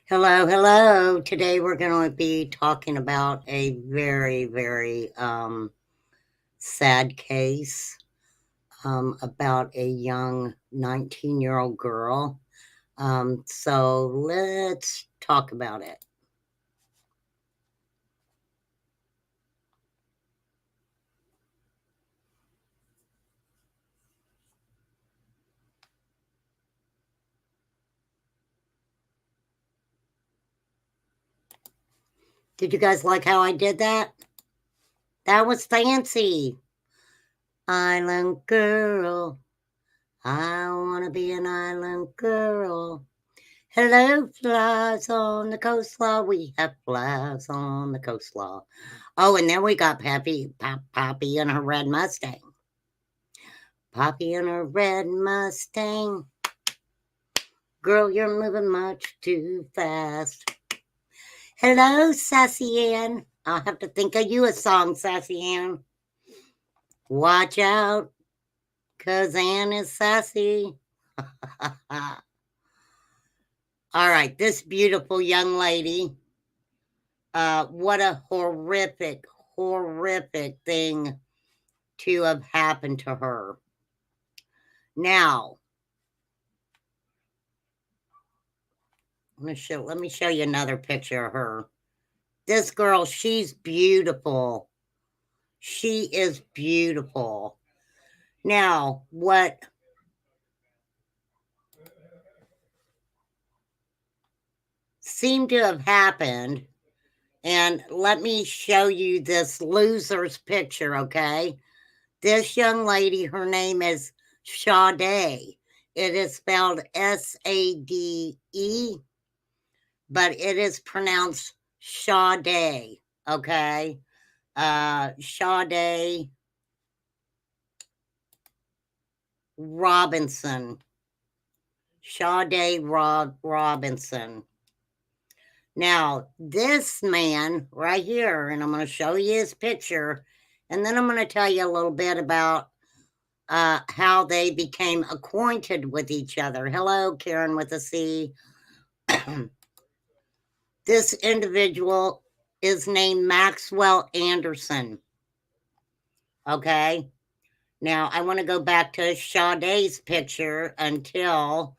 Hello, hello. Today we're going to be talking about a very, very sad case about a young 19-year-old girl. So let's talk about it. Did you guys like how I did that? That was fancy. Island girl. I want to be an island girl. Hello, flies on the coastline. We have flies on the coastline. Oh, and then we got Poppy and her red Mustang. Poppy and her red Mustang. Girl, you're moving much too fast. Hello, Sassy Ann. I'll have to think of you a song, Sassy Ann. Watch out, 'cause Ann is sassy. All right, this beautiful young lady. What a horrific, horrific thing to have happened to her. Now, let me show you another picture of her. This girl, she's beautiful. She is beautiful. Now, what seemed to have happened, and let me show you this loser's picture, okay? This young lady, her name is Sade. It is spelled Sade, but it is pronounced Sade, okay? Sade Robinson. Sade Robinson. Now, this man right here, and I'm going to show you his picture, and then I'm going to tell you a little bit about how they became acquainted with each other. Hello, Karen with a C. This individual is named Maxwell Anderson. Okay. Now, I want to go back to Sade's picture until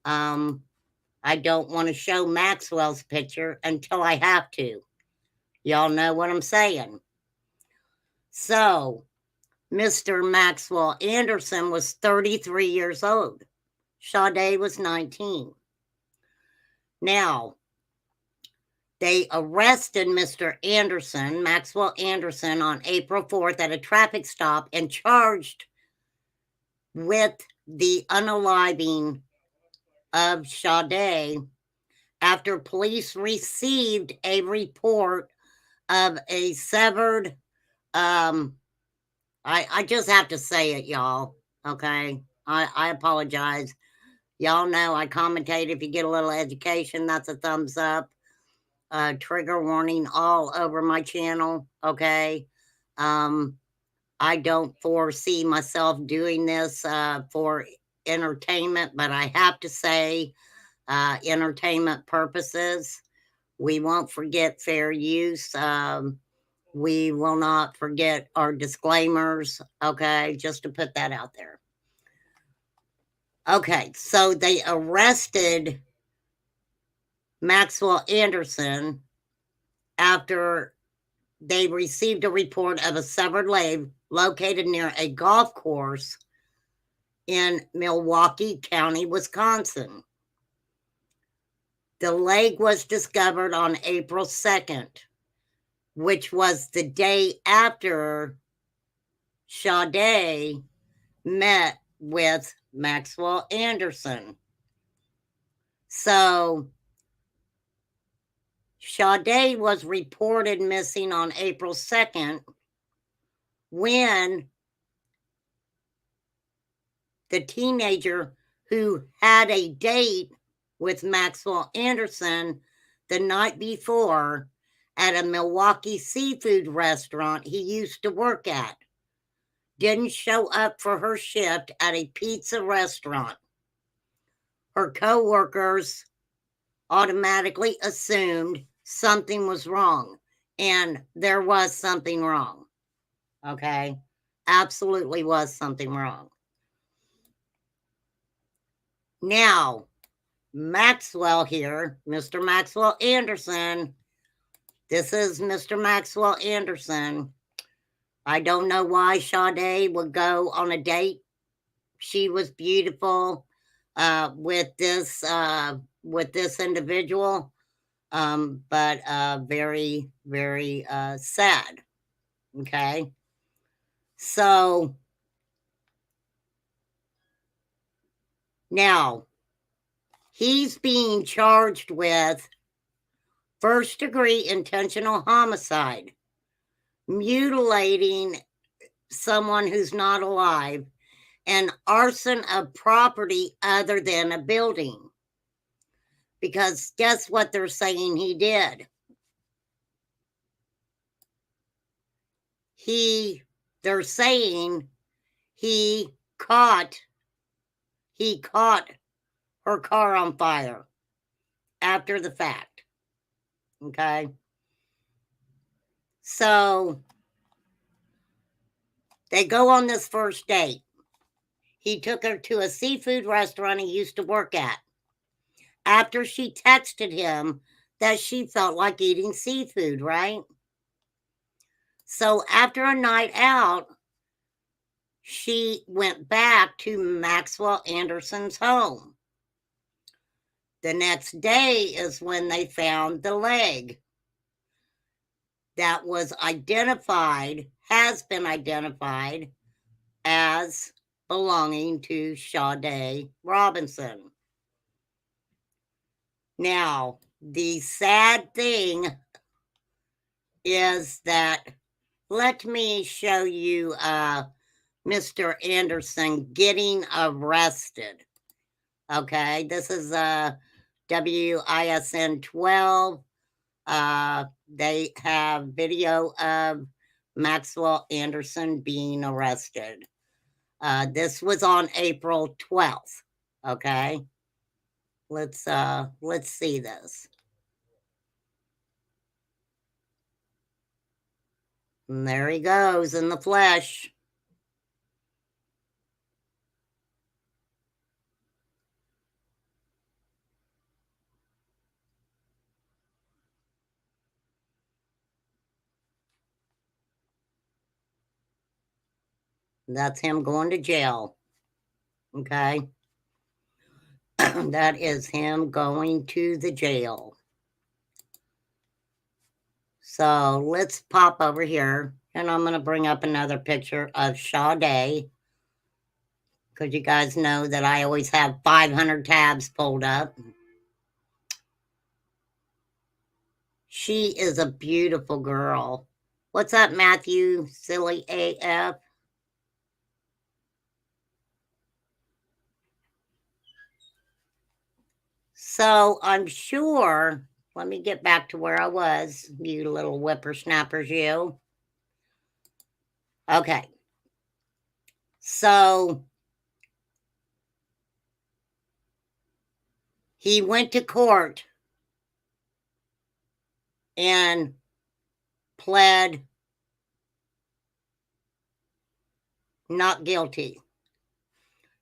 I don't want to show Maxwell's picture until I have to. Y'all know what I'm saying. So, Mr. Maxwell Anderson was 33 years old. Sade was 19. Now, they arrested Mr. Anderson, Maxwell Anderson, on April 4th at a traffic stop and charged with the unaliving of Sade after police received a report of a severed, I just have to say it, y'all, okay? I apologize. Y'all know I commentate. If you get a little education, that's a thumbs up. Trigger warning all over my channel, okay? I don't foresee myself doing this for entertainment, but I have to say, entertainment purposes, we won't forget fair use. We will not forget our disclaimers, okay? Just to put that out there. Okay, so they arrested Maxwell Anderson after they received a report of a severed leg located near a golf course in Milwaukee County, Wisconsin. The leg was discovered on April 2nd, which was the day after Sade met with Maxwell Anderson. So, Sade was reported missing on April 2nd when the teenager who had a date with Maxwell Anderson the night before at a Milwaukee seafood restaurant he used to work at didn't show up for her shift at a pizza restaurant. Her co-workers automatically assumed something was wrong. And there was something wrong. Okay? Absolutely was something wrong. Now, Maxwell here, Mr. Maxwell Anderson. This is Mr. Maxwell Anderson. I don't know why Sade would go on a date. She was beautiful with this individual, but very, very sad. Okay, so now he's being charged with first-degree intentional homicide, mutilating someone who's not alive, and arson of property other than a building. Because guess what they're saying he did? They're saying he caught her car on fire after the fact. Okay? So they go on this first date. He took her to a seafood restaurant he used to work at. After she texted him that she felt like eating seafood, right? So after a night out, she went back to Maxwell Anderson's home. The next day is when they found the leg that was has been identified as belonging to Sade Robinson. Now, the sad thing is that, let me show you Mr. Anderson getting arrested. Okay, this is WISN 12. They have video of Maxwell Anderson being arrested. This was on April 12th. Okay, let's see this. And there he goes in the flesh. That's him going to jail. Okay. That is him going to the jail. So let's pop over here, and I'm going to bring up another picture of Sade, because you guys know that I always have 500 tabs pulled up. She is a beautiful girl. What's up, Matthew? Silly AF. So I'm sure, let me get back to where I was, you little whippersnappers, you. Okay. So he went to court and pled not guilty.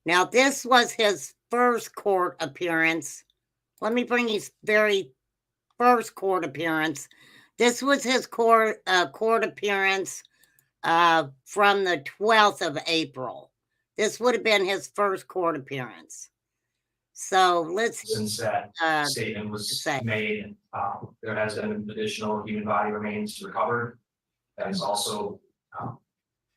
Now, this was his first court appearance. Let me bring his very first court appearance. This was his court appearance from the 12th of April. This would have been his first court appearance. So let's. Since that statement was made, there has been additional human body remains recovered. That is also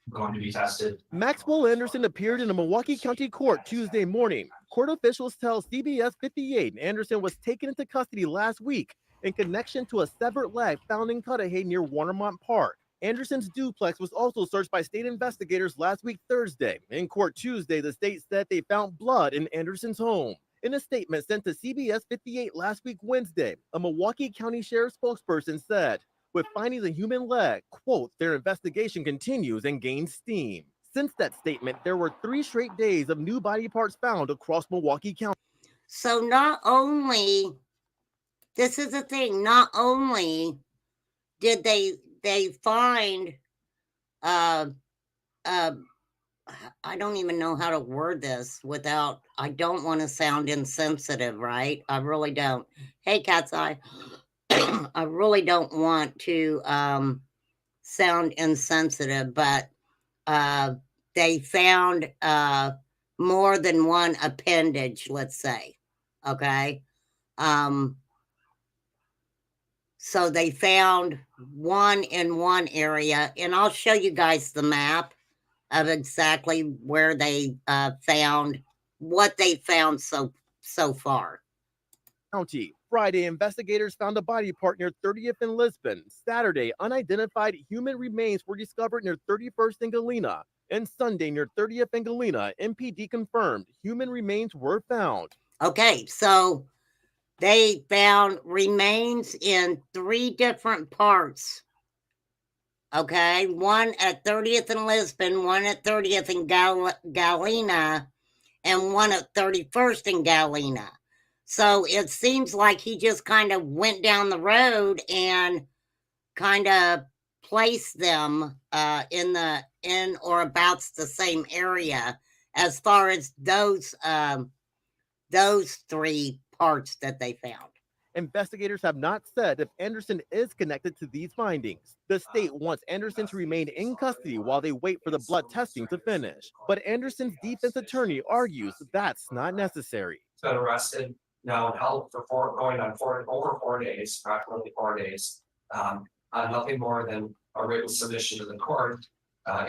going to be tested. Maxwell Anderson appeared in a Milwaukee County court Tuesday morning. Court officials tell CBS 58 Anderson was taken into custody last week in connection to a severed leg found in Cudahy near Watermont Park. Anderson's duplex was also searched by state investigators last week Thursday. In court Tuesday, the state said they found blood in Anderson's home. In a statement sent to CBS 58 last week Wednesday, a Milwaukee County Sheriff's spokesperson said, with finding the human leg, quote, their investigation continues and gains steam. Since that statement, there were 3 straight days of new body parts found across Milwaukee County. So not only this is the thing. Not only did they find I don't even know how to word this without, I don't want to sound insensitive, right? I really don't. Hey, Cat's Eye. I really don't want to sound insensitive, but they found more than one appendage, let's say. Okay. So they found one in one area, and I'll show you guys the map of exactly where they found what they found so far. County. Friday, investigators found a body part near 30th and Lisbon. Saturday, unidentified human remains were discovered near 31st and Galena. And Sunday, near 30th and Galena, MPD confirmed human remains were found. Okay, so they found remains in 3 different parts. Okay, one at 30th and Lisbon, one at 30th and Galena, and one at 31st and Galena. So it seems like he just kind of went down the road and kind of placed them in or about the same area as far as those 3 parts that they found. Investigators have not said if Anderson is connected to these findings. The state wants Anderson to remain in custody while they wait for the blood testing to finish. But Anderson's defense attorney argues that's not necessary. He's been arrested, now held for over 4 days, approximately 4 days, on nothing more than a written submission to the court,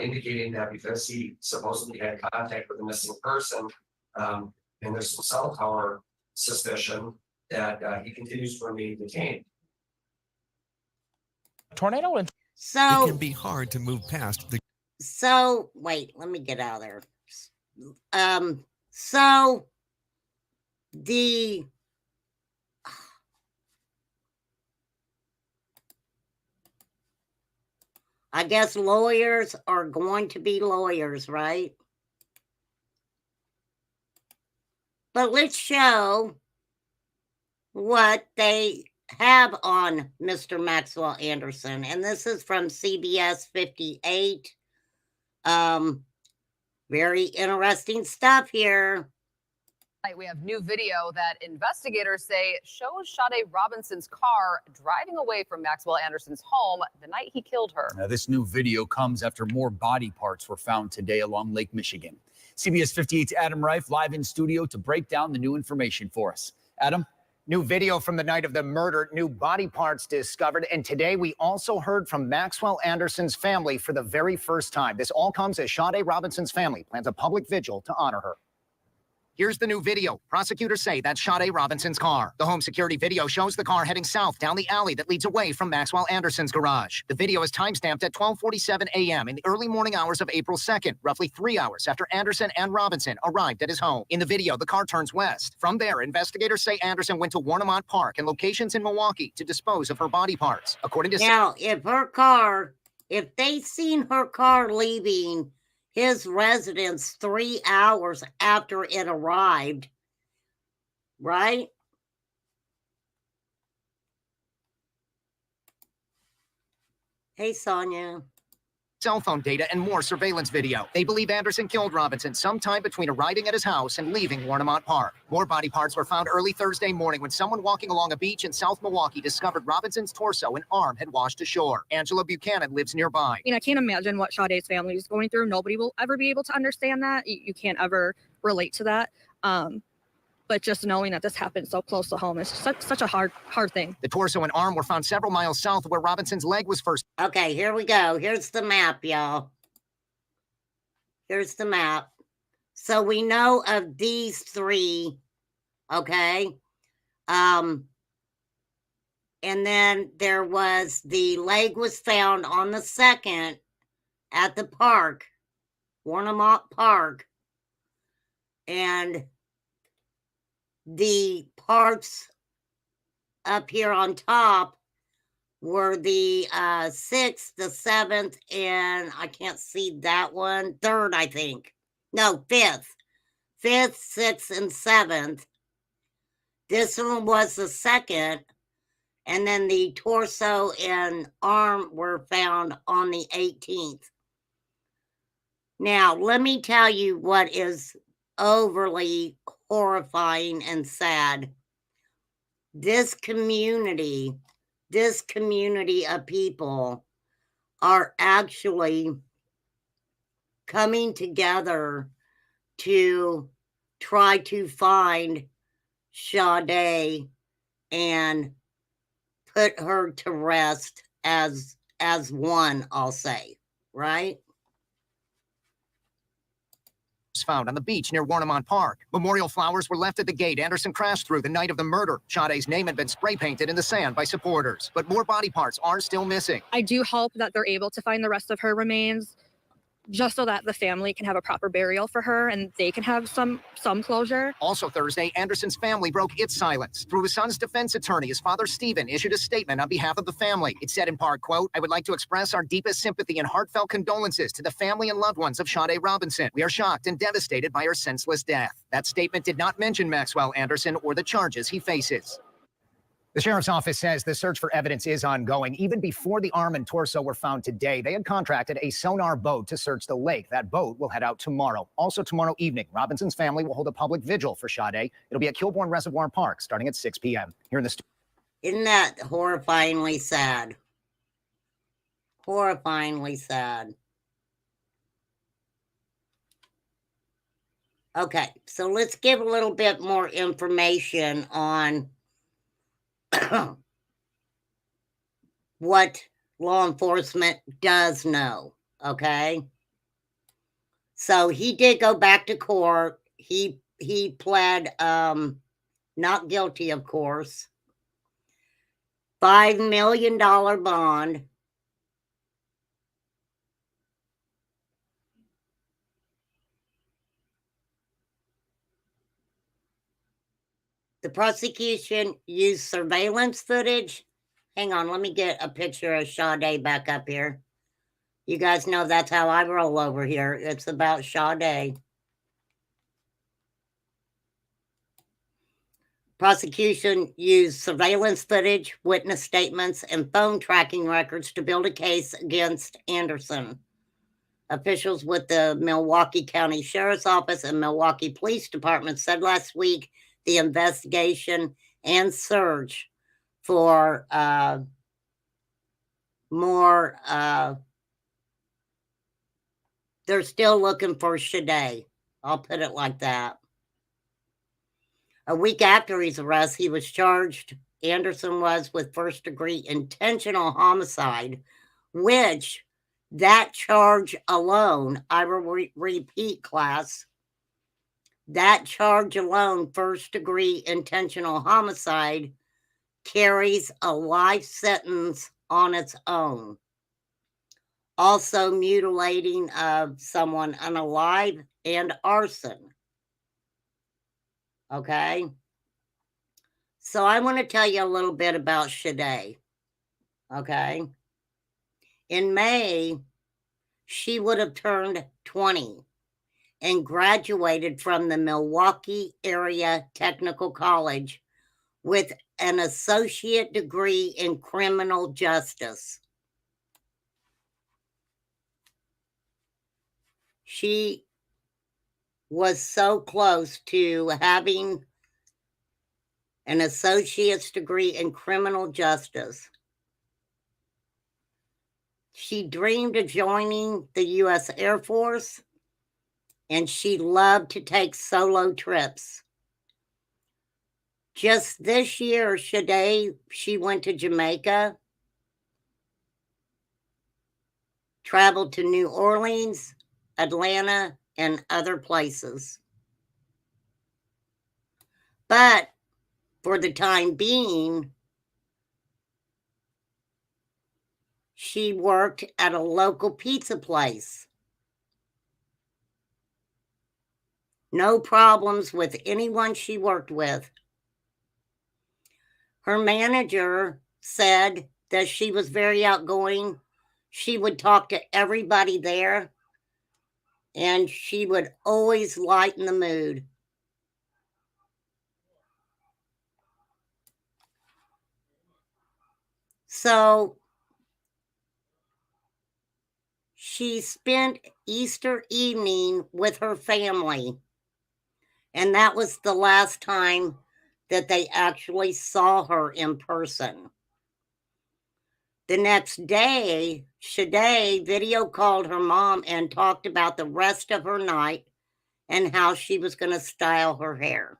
indicating that because he supposedly had contact with a missing person, and there's some cell tower suspicion that he continues to remain detained. Tornado and So it can be hard to move past the. So wait, let me get out of there. So the I guess lawyers are going to be lawyers, right? But let's show what they have on Mr. Maxwell Anderson. And this is from CBS 58. Very interesting stuff here. We have new video that investigators say shows Sade Robinson's car driving away from Maxwell Anderson's home the night he killed her. Now, this new video comes after more body parts were found today along Lake Michigan. CBS 58's Adam Reif live in studio to break down the new information for us. Adam? New video from the night of the murder, new body parts discovered. And today we also heard from Maxwell Anderson's family for the very first time. This all comes as Sade Robinson's family plans a public vigil to honor her. Here's the new video. Prosecutors say that's Sade Robinson's car. The home security video shows the car heading south down the alley that leads away from Maxwell Anderson's garage. The video is timestamped at 12:47 a.m. in the early morning hours of April 2nd, roughly 3 hours after Anderson and Robinson arrived at his home. In the video, the car turns west. From there, investigators say Anderson went to Warnemont Park and locations in Milwaukee to dispose of her body parts. According to now, if they seen her car leaving his residence 3 hours after it arrived, right? Hey, Sonia. Cell phone data and more surveillance video. They believe Anderson killed Robinson sometime between arriving at his house and leaving Warnemont Park. More body parts were found early Thursday morning when someone walking along a beach in South Milwaukee discovered Robinson's torso and arm had washed ashore. Angela Buchanan lives nearby. I can't imagine what Sade's family is going through. Nobody will ever be able to understand that. You can't ever relate to that. But just knowing that this happened so close to home is such a hard thing. The torso and arm were found several miles south of where Robinson's leg was first. Okay, here we go. Here's the map, y'all. Here's the map. So we know of these 3, okay? And then there was the leg was found on the 2nd at the park, Warnemont Park. And the parts up here on top were the 6th, the 7th, and I can't see that one. 3rd, I think. No, 5th. 5th, 6th, and 7th. This one was the 2nd. And then the torso and arm were found on the 18th. Now, let me tell you what is overly horrifying and sad. This community of people are actually coming together to try to find Sade and put her to rest as one, I'll say, right? Found on the beach near Warnemont Park. Memorial flowers were left at the gate Anderson crashed through the night of the murder. Sade's name had been spray painted in the sand by supporters, but more body parts are still missing. I do hope that they're able to find the rest of her remains, just so that the family can have a proper burial for her and they can have some closure. Also Thursday, Anderson's family broke its silence. Through his son's defense attorney, his father, Stephen, issued a statement on behalf of the family. It said in part, quote, "I would like to express our deepest sympathy and heartfelt condolences to the family and loved ones of Sade Robinson. We are shocked and devastated by her senseless death." That statement did not mention Maxwell Anderson or the charges he faces. The sheriff's office says the search for evidence is ongoing. Even before the arm and torso were found today, they had contracted a sonar boat to search the lake. That boat will head out tomorrow. Also tomorrow evening, Robinson's family will hold a public vigil for Sade. It'll be at Kilbourne Reservoir Park starting at 6 p.m. Here in the studio. Isn't that horrifyingly sad? Horrifyingly sad. Okay, so let's give a little bit more information on what law enforcement does know, okay? So he did go back to court. He pled not guilty, of course. $5 million bond. The prosecution used surveillance footage. Hang on, let me get a picture of Sade back up here. You guys know that's how I roll over here. It's about Sade. Prosecution used surveillance footage, witness statements, and phone tracking records to build a case against Anderson. Officials with the Milwaukee County Sheriff's Office and Milwaukee Police Department said last week the investigation and search for more, they're still looking for Sade. I'll put it like that. A week after his arrest, he was charged, Anderson was, with first-degree intentional homicide, which that charge alone, I will repeat, class, that charge alone, first-degree intentional homicide, carries a life sentence on its own. Also mutilating of someone unalive and arson. Okay? So I want to tell you a little bit about Sade. Okay? In May, she would have turned 20 and graduated from the Milwaukee Area Technical College with an associate degree in criminal justice. She was so close to having an associate's degree in criminal justice. She dreamed of joining the U.S. Air Force, and she loved to take solo trips. Just this year, Sade, she went to Jamaica, traveled to New Orleans, Atlanta, and other places. But for the time being, she worked at a local pizza place. No problems with anyone she worked with. Her manager said that she was very outgoing. She would talk to everybody there, and she would always lighten the mood. So she spent Easter evening with her family. And that was the last time that they actually saw her in person. The next day, Sade video called her mom and talked about the rest of her night and how she was going to style her hair.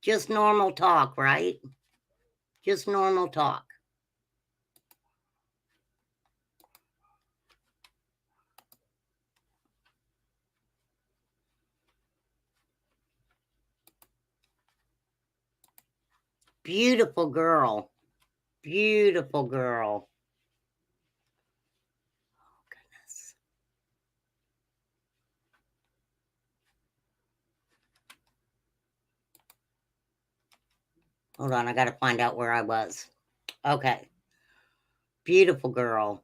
Just normal talk, right? Just normal talk. Beautiful girl. Beautiful girl. Oh, goodness. Hold on, I got to find out where I was. Okay. Beautiful girl.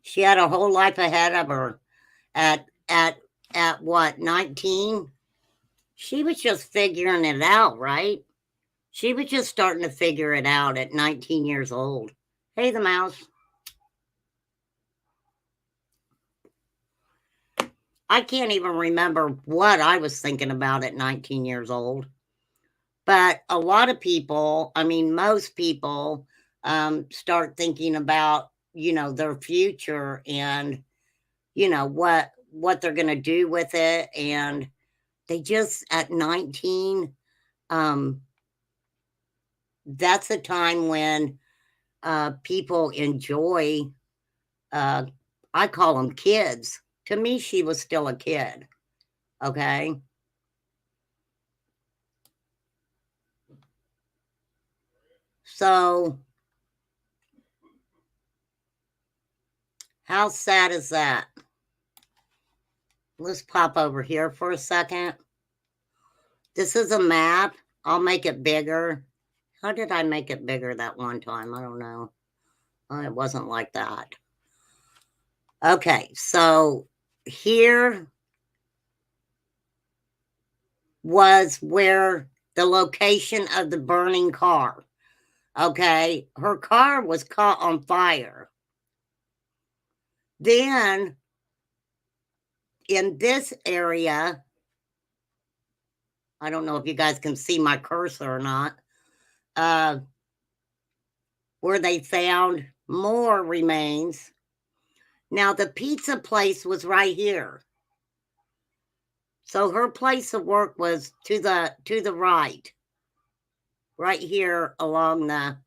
She had a whole life ahead of her. At what, 19? She was just figuring it out, right? She was just starting to figure it out at 19 years old. Hey, the mouse. I can't even remember what I was thinking about at 19 years old. But a lot of people, I mean, most people start thinking about, their future and, what they're going to do with it. And they just, at 19, that's a time when people enjoy, I call them kids. To me, she was still a kid. Okay. So, how sad is that? Let's pop over here for a second. This is a map. I'll make it bigger. How did I make it bigger that one time? I don't know. Oh, it wasn't like that. Okay, so here was where the location of the burning car. Okay, her car was caught on fire. Then in this area, I don't know if you guys can see my cursor or not, where they found more remains. Now, the pizza place was right here. So her place of work was to the right here along the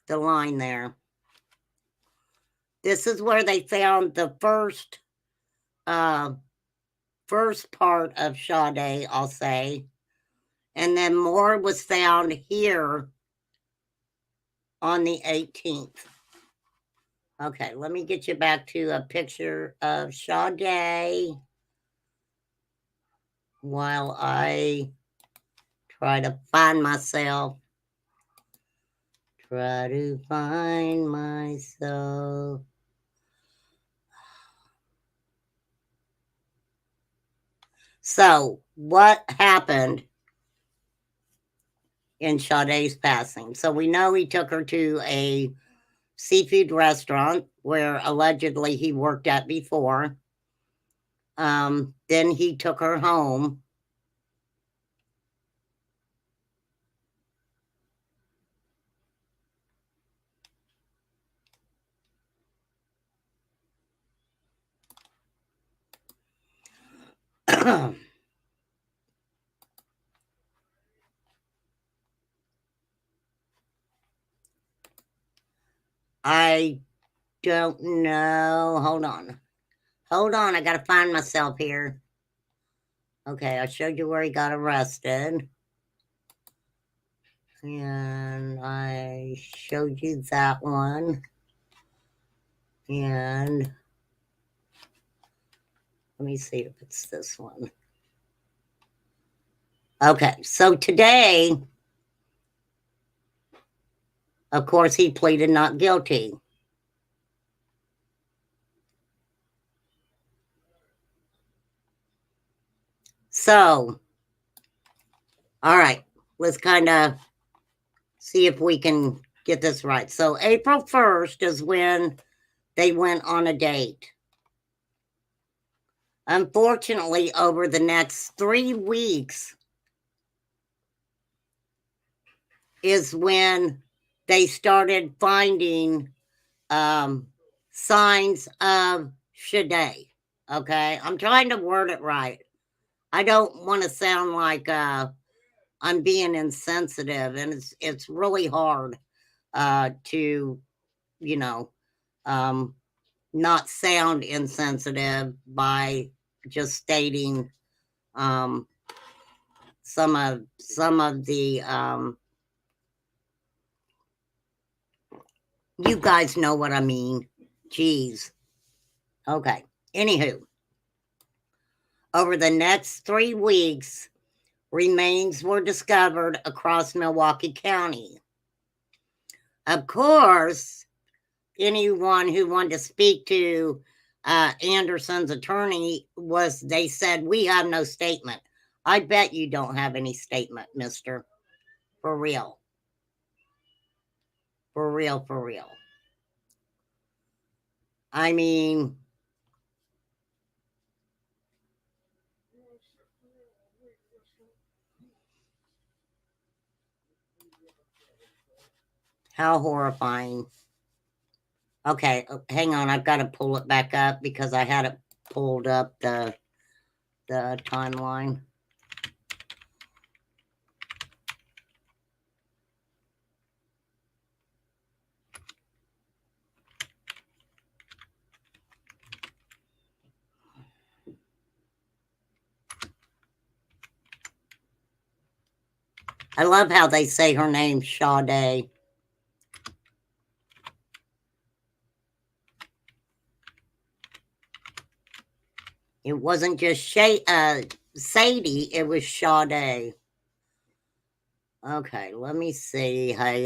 line there. This is where they found the first part of Sade, I'll say. And then more was found here on the 18th. Okay, let me get you back to a picture of Sade while I try to find myself. Try to find myself. So, what happened in Sade's passing? So, we know he took her to a seafood restaurant where allegedly he worked at before. Then he took her home. I don't know. Hold on. I got to find myself here. Okay, I showed you where he got arrested. And I showed you that one. And let me see if it's this one. Okay, so today, of course, he pleaded not guilty. So, All right, let's kind of see if we can get this right. So April 1st is when they went on a date. Unfortunately, over the next 3 weeks is when they started finding signs of Sade. Okay, I'm trying to word it right. I don't want to sound like I'm being insensitive, and it's really hard to, you know, not sound insensitive by just stating some of the you guys know what I mean. Geez. Okay. Anywho, over the next 3 weeks, remains were discovered across Milwaukee County. Of course, anyone who wanted to speak to Anderson's attorney they said, we have no statement. I bet you don't have any statement, mister. For real. For real, for real. I mean, how horrifying. Okay, hang on. I've got to pull it back up because I had it pulled up the timeline. I love how they say her name, Sade. It wasn't just Sadie, it was Sade. Okay, let me see. Hey,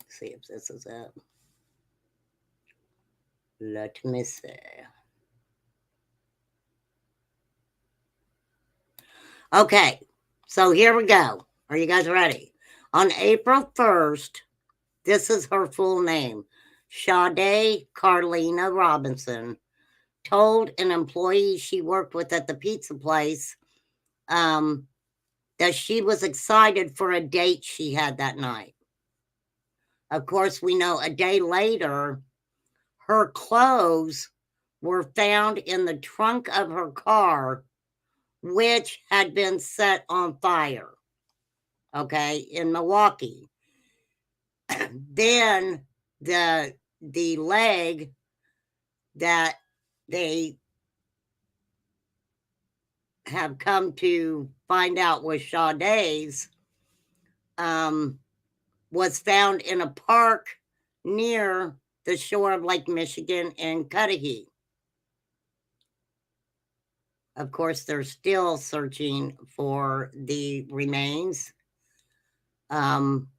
see if this is it. Let me see. Okay, so here we go. Are you guys ready? On April 1st, this is her full name, Sade Carlina Robinson, told an employee she worked with at the pizza place that she was excited for a date she had that night. Of course, we know a day later, her clothes were found in the trunk of her car, which had been set on fire, okay, in Milwaukee. Then the leg that they have come to find out was Sade's was found in a park near the shore of Lake Michigan in Cudahy. Of course, they're still searching for the remains.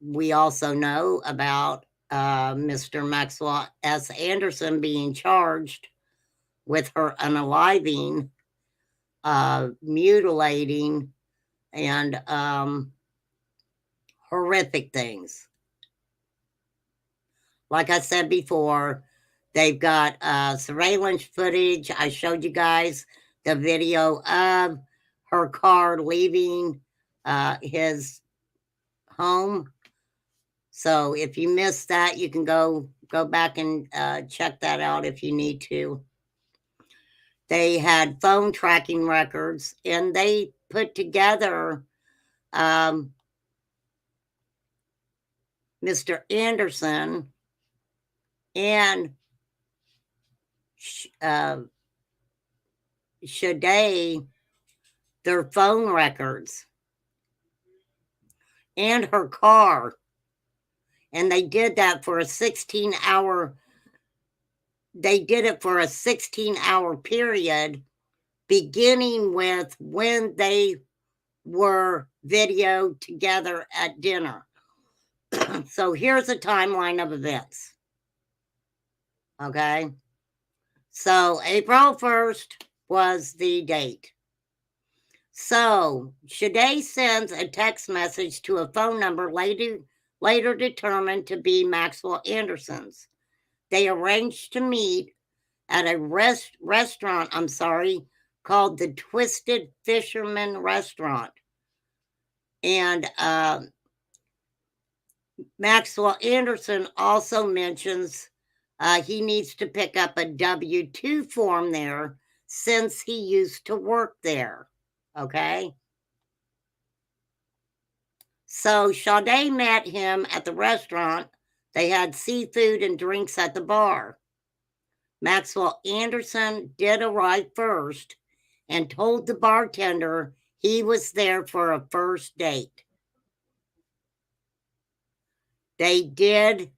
We also know about Mr. Maxwell S. Anderson being charged with her unaliving, mutilating, and horrific things. Like I said before, they've got surveillance footage. I showed you guys the video of her car leaving his home. So if you missed that, you can go back and check that out if you need to. They had phone tracking records, and they put together Mr. Anderson and Sade, their phone records and her car. And they did that for a 16-hour, they did it for a 16-hour period, beginning with when they were videoed together at dinner. So here's a timeline of events. Okay. So April 1st was the date. So Shade sends a text message to a phone number later determined to be Maxwell Anderson's. They arranged to meet at a restaurant, called the Twisted Fisherman Restaurant. And Maxwell Anderson also mentions he needs to pick up a W-2 form there since he used to work there. Okay. So Shade met him at the restaurant. They had seafood and drinks at the bar. Maxwell Anderson did arrive first and told the bartender he was there for a first date. They did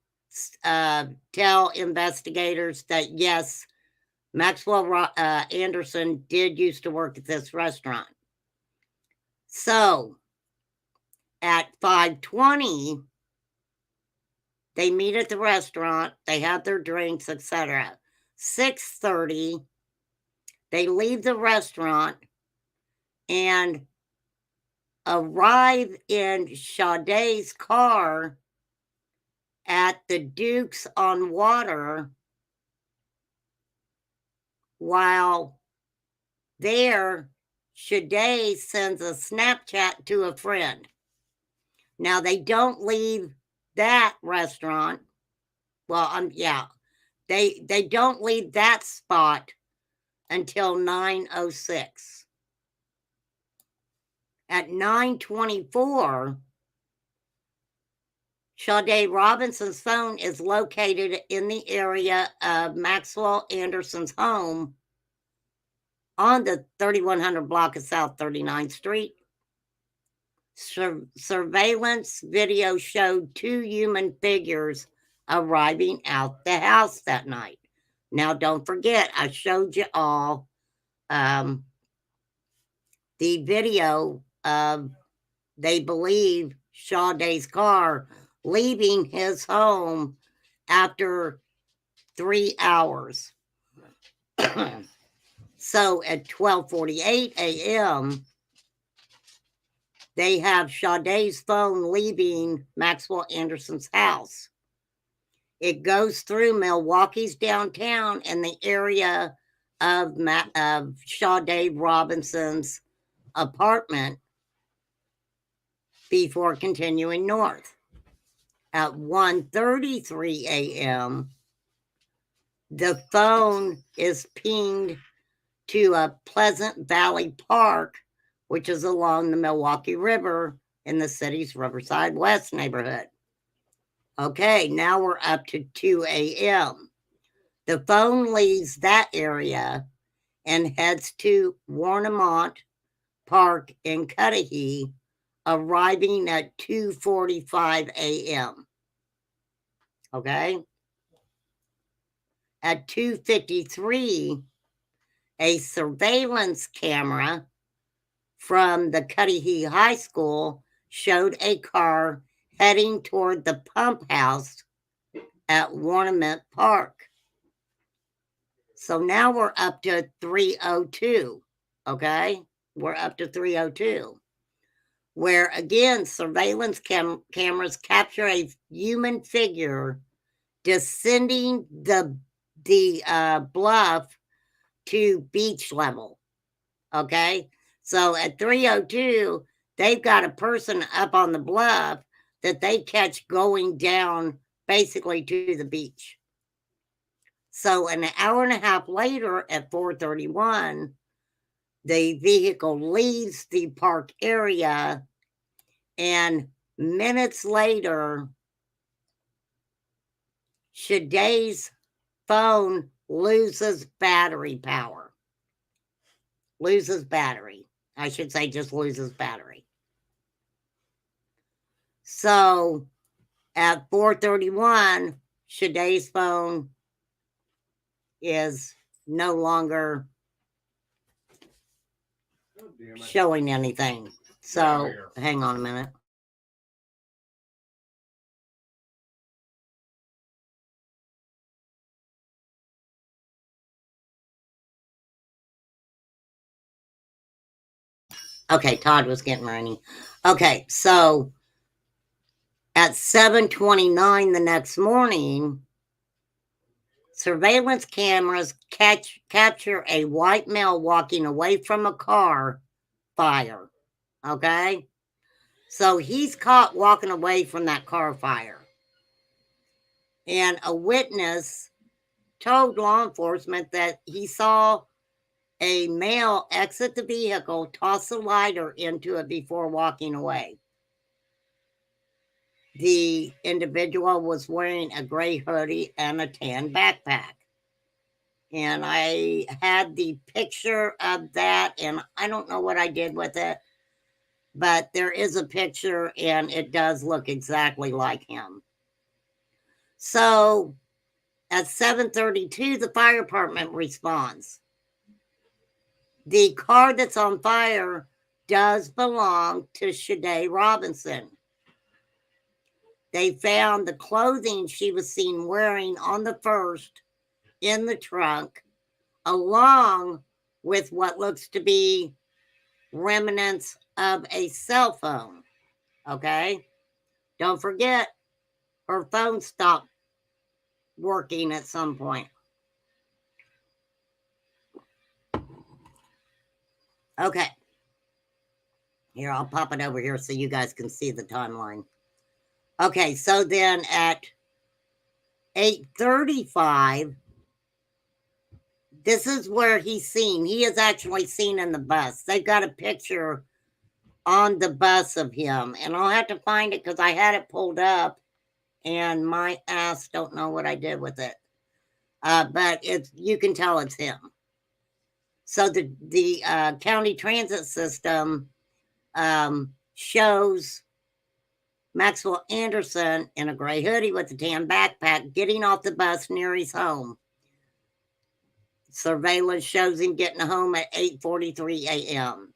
tell investigators that, yes, Maxwell Anderson did used to work at this restaurant. So at 5:20, they meet at the restaurant. They have their drinks, etc. 6:30, they leave the restaurant and arrive in Shade's car at the Dukes on Water. While there, Shade sends a Snapchat to a friend. Now, they don't leave that restaurant. Well, they don't leave that spot until 9:06. At 9:24, Shade Robinson's phone is located in the area of Maxwell Anderson's home on the 3100 block of South 39th Street. Surveillance video showed two human figures arriving out the house that night. Now, don't forget, I showed you all the video of, they believe, Shade's car leaving his home after 3 hours. So at 12:48 a.m., they have Shade's phone leaving Maxwell Anderson's house. It goes through Milwaukee's downtown and the area of Shade Robinson's apartment before continuing north. At 1:33 a.m., the phone is pinged to a Pleasant Valley Park, which is along the Milwaukee River in the city's Riverside West neighborhood. Okay, now we're up to 2 a.m. The phone leaves that area and heads to Warnemont Park in Cudahy, arriving at 2:45 a.m. Okay? At 2:53, a surveillance camera from the Cudahy High School showed a car heading toward the pump house at Warnemont Park. So now we're up to 3:02, okay? We're up to 3:02, where again, surveillance cameras capture a human figure descending the bluff to beach level, okay? So at 3:02, they've got a person up on the bluff that they catch going down basically to the beach. So an hour and a half later at 4:31, the vehicle leaves the park area, and minutes later, Shade's phone loses battery power. Loses battery. I should say just loses battery. So at 4:31, Shade's phone is no longer showing anything. So hang on a minute. Okay, Todd was getting ready. Okay, so at 7:29 the next morning, surveillance cameras capture a white male walking away from a car fire. Okay? So he's caught walking away from that car fire. And a witness told law enforcement that he saw a male exit the vehicle, toss a lighter into it before walking away. The individual was wearing a gray hoodie and a tan backpack. And I had the picture of that, and I don't know what I did with it, but there is a picture, and it does look exactly like him. So at 7:32, the fire department responds. The car that's on fire does belong to Shade Robinson. They found the clothing she was seen wearing on the 1st in the trunk, along with what looks to be remnants of a cell phone. Okay? Don't forget, her phone stopped working at some point. Okay. Here, I'll pop it over here so you guys can see the timeline. Okay, so then at 8:35, this is where he's seen. He is actually seen in the bus. They've got a picture on the bus of him, and I'll have to find it because I had it pulled up, and my ass don't know what I did with it. But you can tell it's him. So the county transit system shows Maxwell Anderson in a gray hoodie with a tan backpack getting off the bus near his home. Surveillance shows him getting home at 8:43 a.m.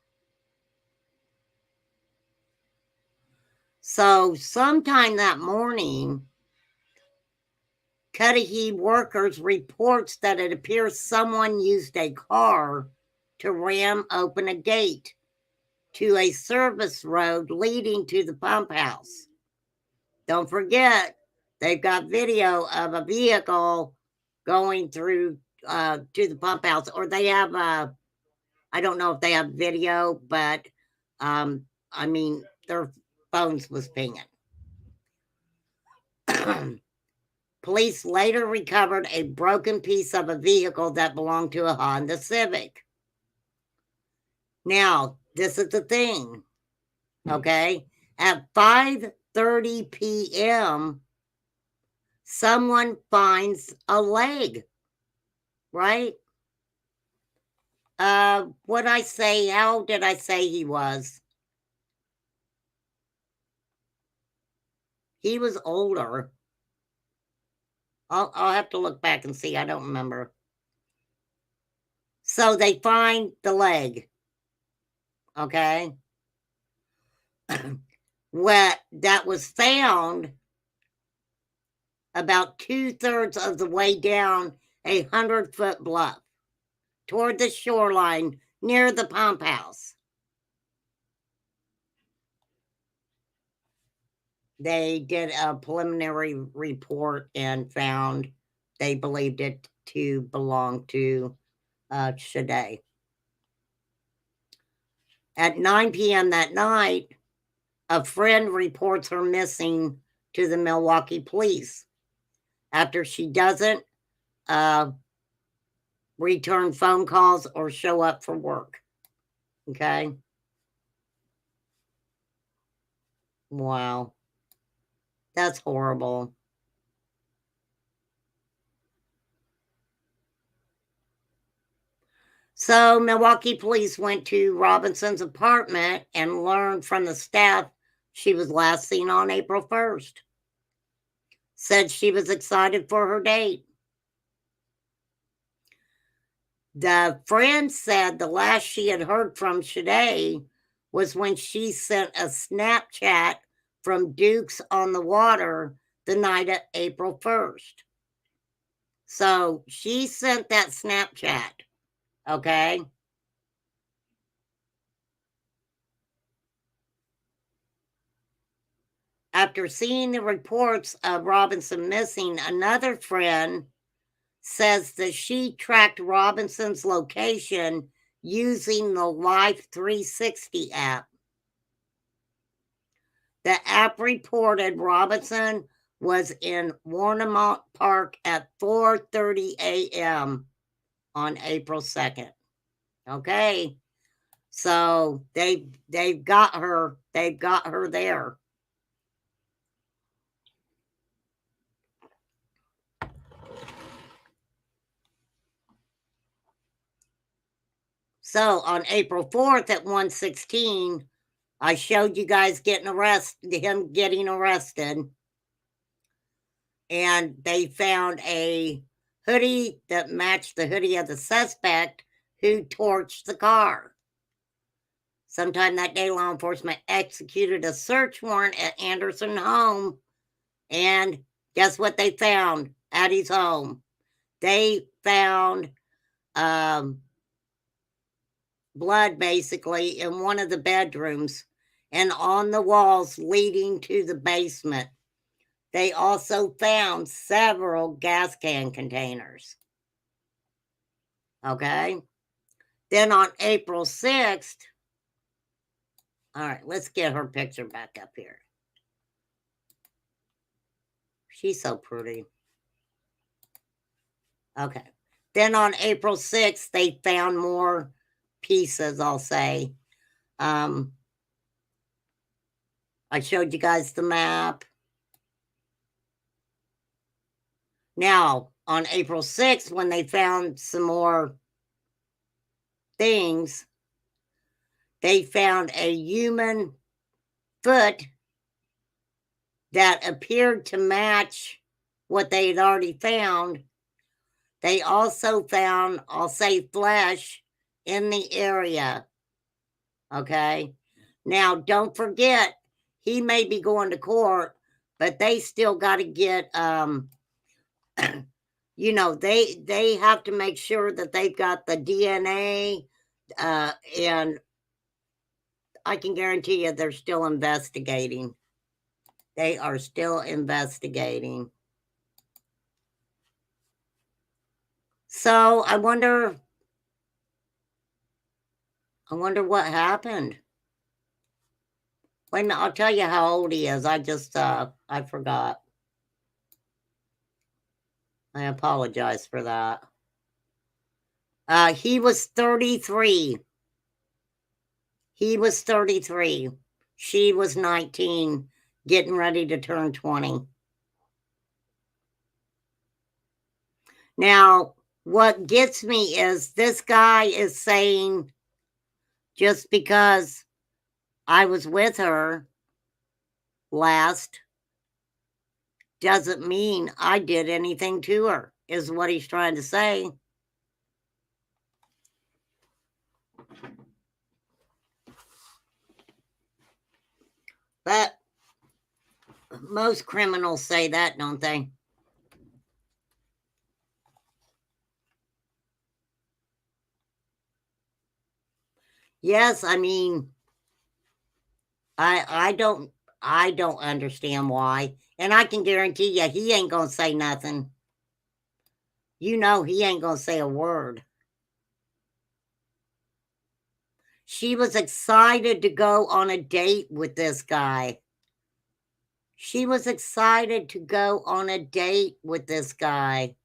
So sometime that morning, Cudahy workers reports that it appears someone used a car to ram open a gate to a service road leading to the pump house. Don't forget, they've got video of a vehicle going through to the pump house, or they have I don't know if they have video, but I mean, their phones was pinging. Police later recovered a broken piece of a vehicle that belonged to a Honda Civic. Now, this is the thing, okay? At 5:30 p.m., someone finds a leg, right? What I say, how did I say he was? He was older. I'll have to look back and see. I don't remember. So they find the leg. Okay. That was found about 2/3 of the way down a 100-foot bluff toward the shoreline near the pump house. They did a preliminary report and found they believed it to belong to Shade. At 9 p.m. that night, a friend reports her missing to the Milwaukee police after she doesn't return phone calls or show up for work. Okay. Wow. That's horrible. So Milwaukee police went to Robinson's apartment and learned from the staff she was last seen on April 1st. Said she was excited for her date. The friend said the last she had heard from Shade was when she sent a Snapchat from Duke's on the Water the night of April 1st. So she sent that Snapchat, okay? After seeing the reports of Robinson missing, another friend says that she tracked Robinson's location using the Life 360 app. The app reported Robinson was in Warnemont Park at 4:30 a.m. on April 2nd. Okay. So they've got her there. So on April 4th at 1:16, I showed you guys him getting arrested. And they found a hoodie that matched the hoodie of the suspect who torched the car. Sometime that day, law enforcement executed a search warrant at Anderson home. And guess what they found at his home? They found blood basically in one of the bedrooms and on the walls leading to the basement. They also found several gas can containers. Okay. Then on April 6th, all right, let's get her picture back up here. She's so pretty. Okay. Then on April 6th, they found more pieces, I'll say. I showed you guys the map. Now, on April 6th, when they found some more things, they found a human foot that appeared to match what they had already found. They also found, I'll say, flesh in the area. Okay. Now, don't forget, he may be going to court, but they still got to get, you know, they have to make sure that they've got the DNA, and I can guarantee you they're still investigating. They are still investigating. So I wonder what happened. Wait a minute, I'll tell you how old he is. I forgot. I apologize for that. He was 33. He was 33. She was 19, getting ready to turn 20. Now, what gets me is this guy is saying, just because I was with her last doesn't mean I did anything to her, is what he's trying to say. But most criminals say that, don't they? Yes, I mean, I don't understand why. And I can guarantee you he ain't gonna say nothing. You know he ain't gonna say a word. She was excited to go on a date with this guy. She was excited to go on a date with this guy.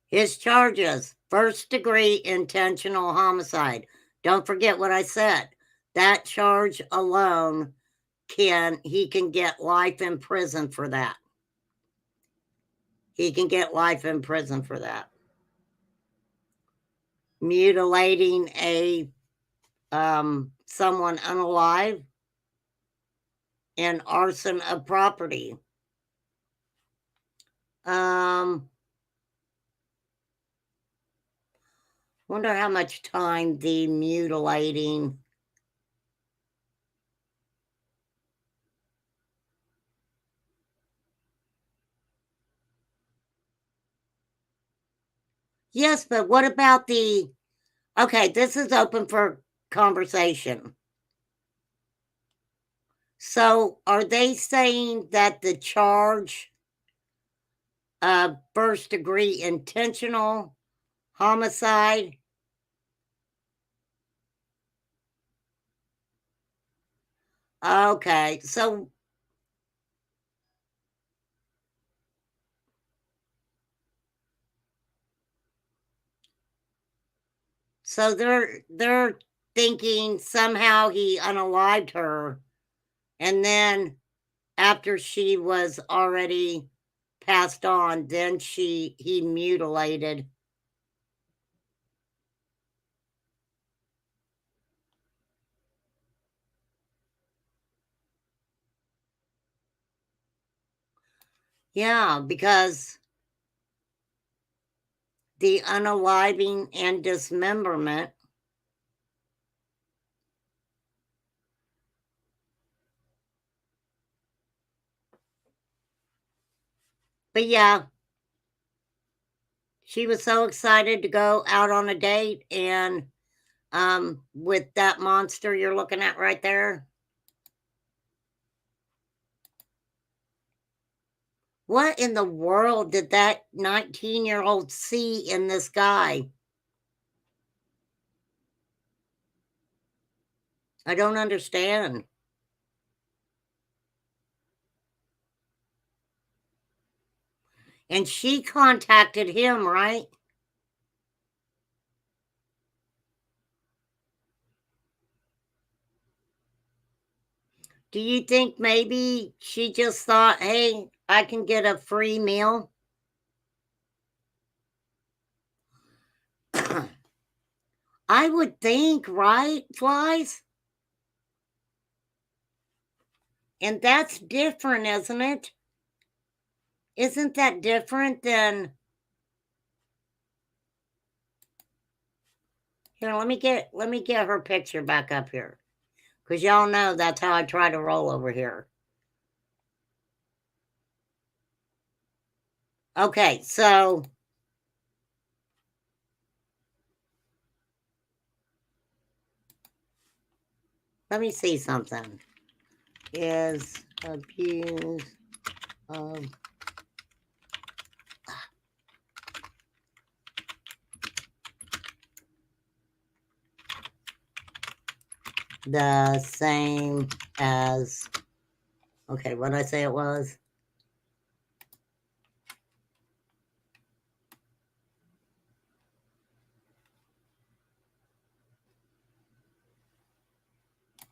His charges, first-degree intentional homicide. Don't forget what I said. That charge alone he can get life in prison for that. He can get life in prison for that. Mutilating a someone unalive and arson of property. Wonder how much time the mutilating. Yes, but what about the Okay, this is open for conversation. So, are they saying that the charge of first degree intentional homicide? Okay, so they're thinking somehow he unalived her, and then after she was already passed on, then he mutilated. Yeah, because the unaliving and dismemberment. But yeah, she was so excited to go out on a date and with that monster you're looking at right there. What in the world did that 19-year-old see in this guy? I don't understand. And she contacted him, right? Do you think maybe she just thought, hey, I can get a free meal? I would think, right, Flies? And that's different, isn't it? Isn't that different than... Here, let me get her picture back up here. Because y'all know that's how I try to roll over here. Okay, so let me see something. Is abuse of the same as... Okay, what did I say it was?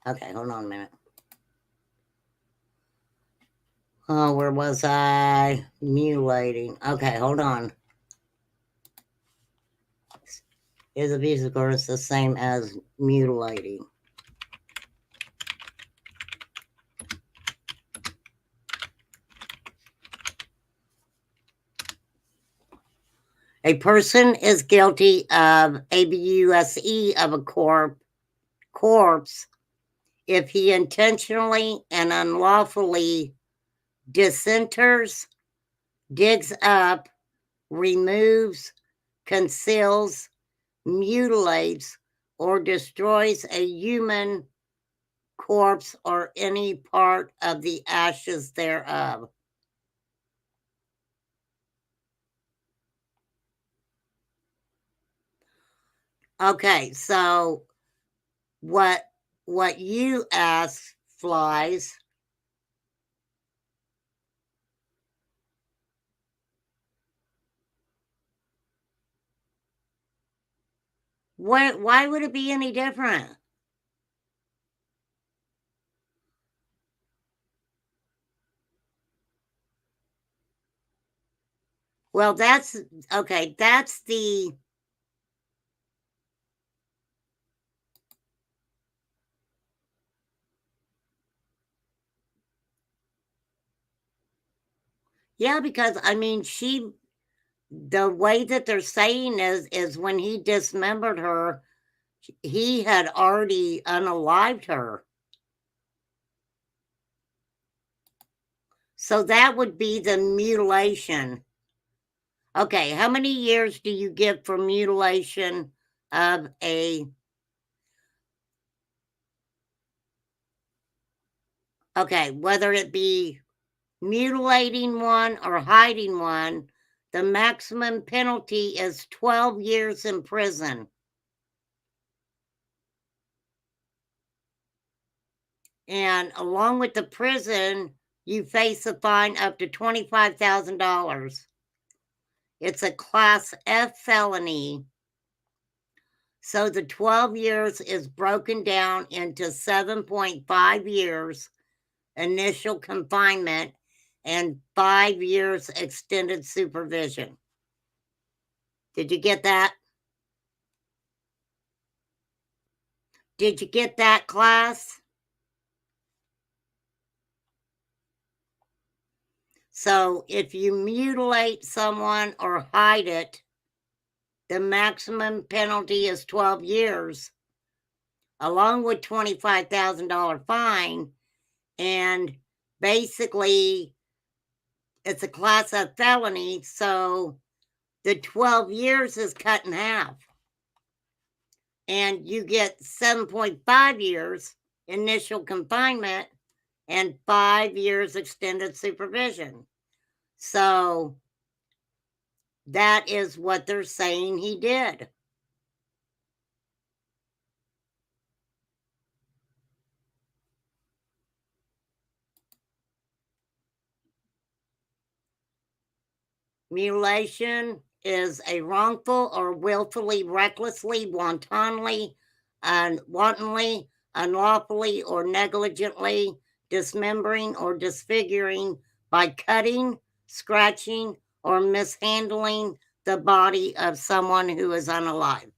Okay, hold on a minute. Oh, where was I? Mutilating. Okay, hold on. Is abuse, of course, the same as mutilating? A person is guilty of abuse of a corpse if he intentionally and unlawfully disenters, digs up, removes, conceals, mutilates, or destroys a human corpse or any part of the ashes thereof. Okay, so what you asked, Flies, why would it be any different? Well, that's okay. That's the... Yeah, because I mean, the way that they're saying is when he dismembered her, he had already unalived her. So that would be the mutilation. Okay, how many years do you get for mutilation of a whether it be mutilating one or hiding one, the maximum penalty is 12 years in prison. And along with the prison, you face a fine up to $25,000. It's a Class F felony. So the 12 years is broken down into 7.5 years initial confinement and 5 years extended supervision. Did you get that? Did you get that, class? So if you mutilate someone or hide it, the maximum penalty is 12 years, along with $25,000 fine. And basically, it's a Class F felony, so the 12 years is cut in half. And you get 7.5 years initial confinement and 5 years extended supervision. So that is what they're saying he did. Mutilation is a wrongful or willfully, recklessly, wantonly, unlawfully, or negligently dismembering or disfiguring by cutting, scratching, or mishandling the body of someone who is unalive.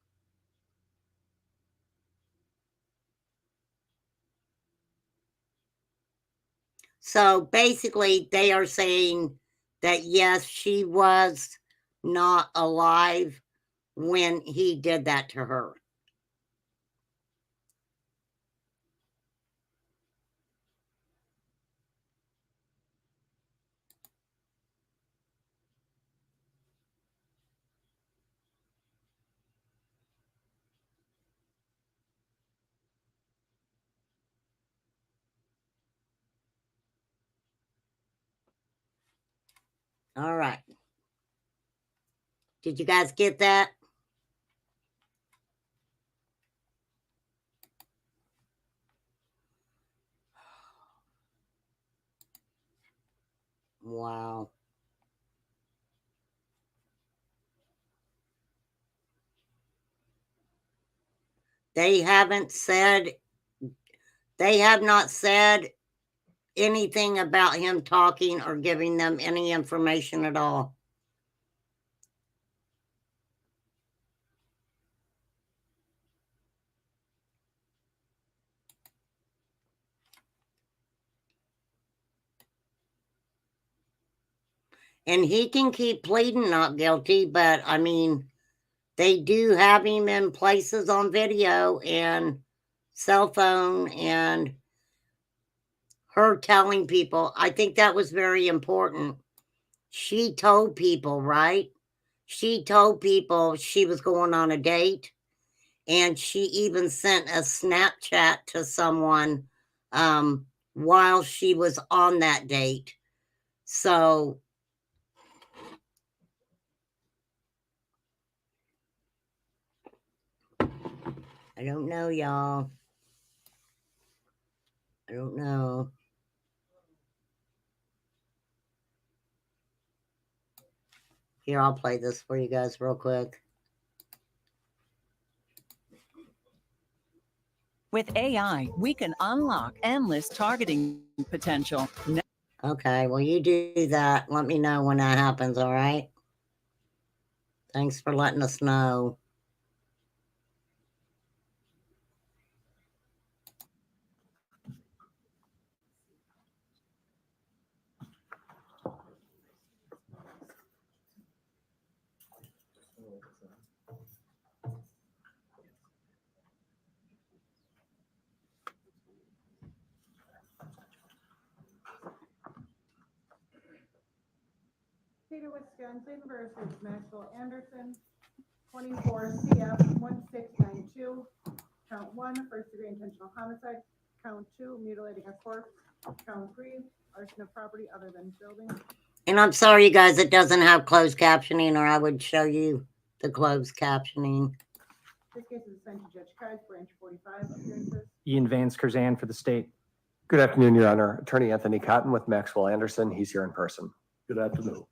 So basically, they are saying that yes, she was not alive when he did that to her. All right. Did you guys get that? Wow. They have not said anything about him talking or giving them any information at all. And he can keep pleading not guilty, but I mean, they do have him in places on video and cell phone, and her telling people. I think that was very important. She told people, right? She told people she was going on a date, and she even sent a Snapchat to someone while she was on that date. So I don't know, y'all. I don't know. Here, I'll play this for you guys real quick. With AI, we can unlock endless targeting potential. Okay, well, you do that. Let me know when that happens, all right? Thanks for letting us know. Peter, Wisconsin versus Maxwell Anderson. 24 CF 1692, count 1, first-degree intentional homicide, count 2, mutilating a corpse, count 3, arson of property other than building. And I'm sorry, you guys, it doesn't have closed captioning, or I would show you the closed captioning. This case is assigned to Judge Kai's branch 45 appearances. Ian Vance Curzan for the state. Good afternoon, Your Honor. Attorney Anthony Cotton with Maxwell Anderson. He's here in person. Good afternoon.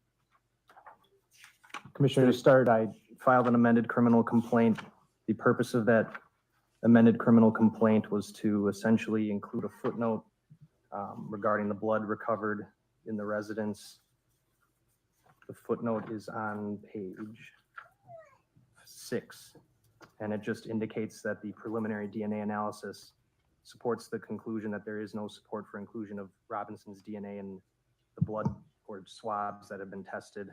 Commissioner, to start, I filed an amended criminal complaint. The purpose of that amended criminal complaint was to essentially include a footnote regarding the blood recovered in the residence. The footnote is on page 6, and it just indicates that the preliminary DNA analysis supports the conclusion that there is no support for inclusion of Robinson's DNA in the blood or swabs that have been tested.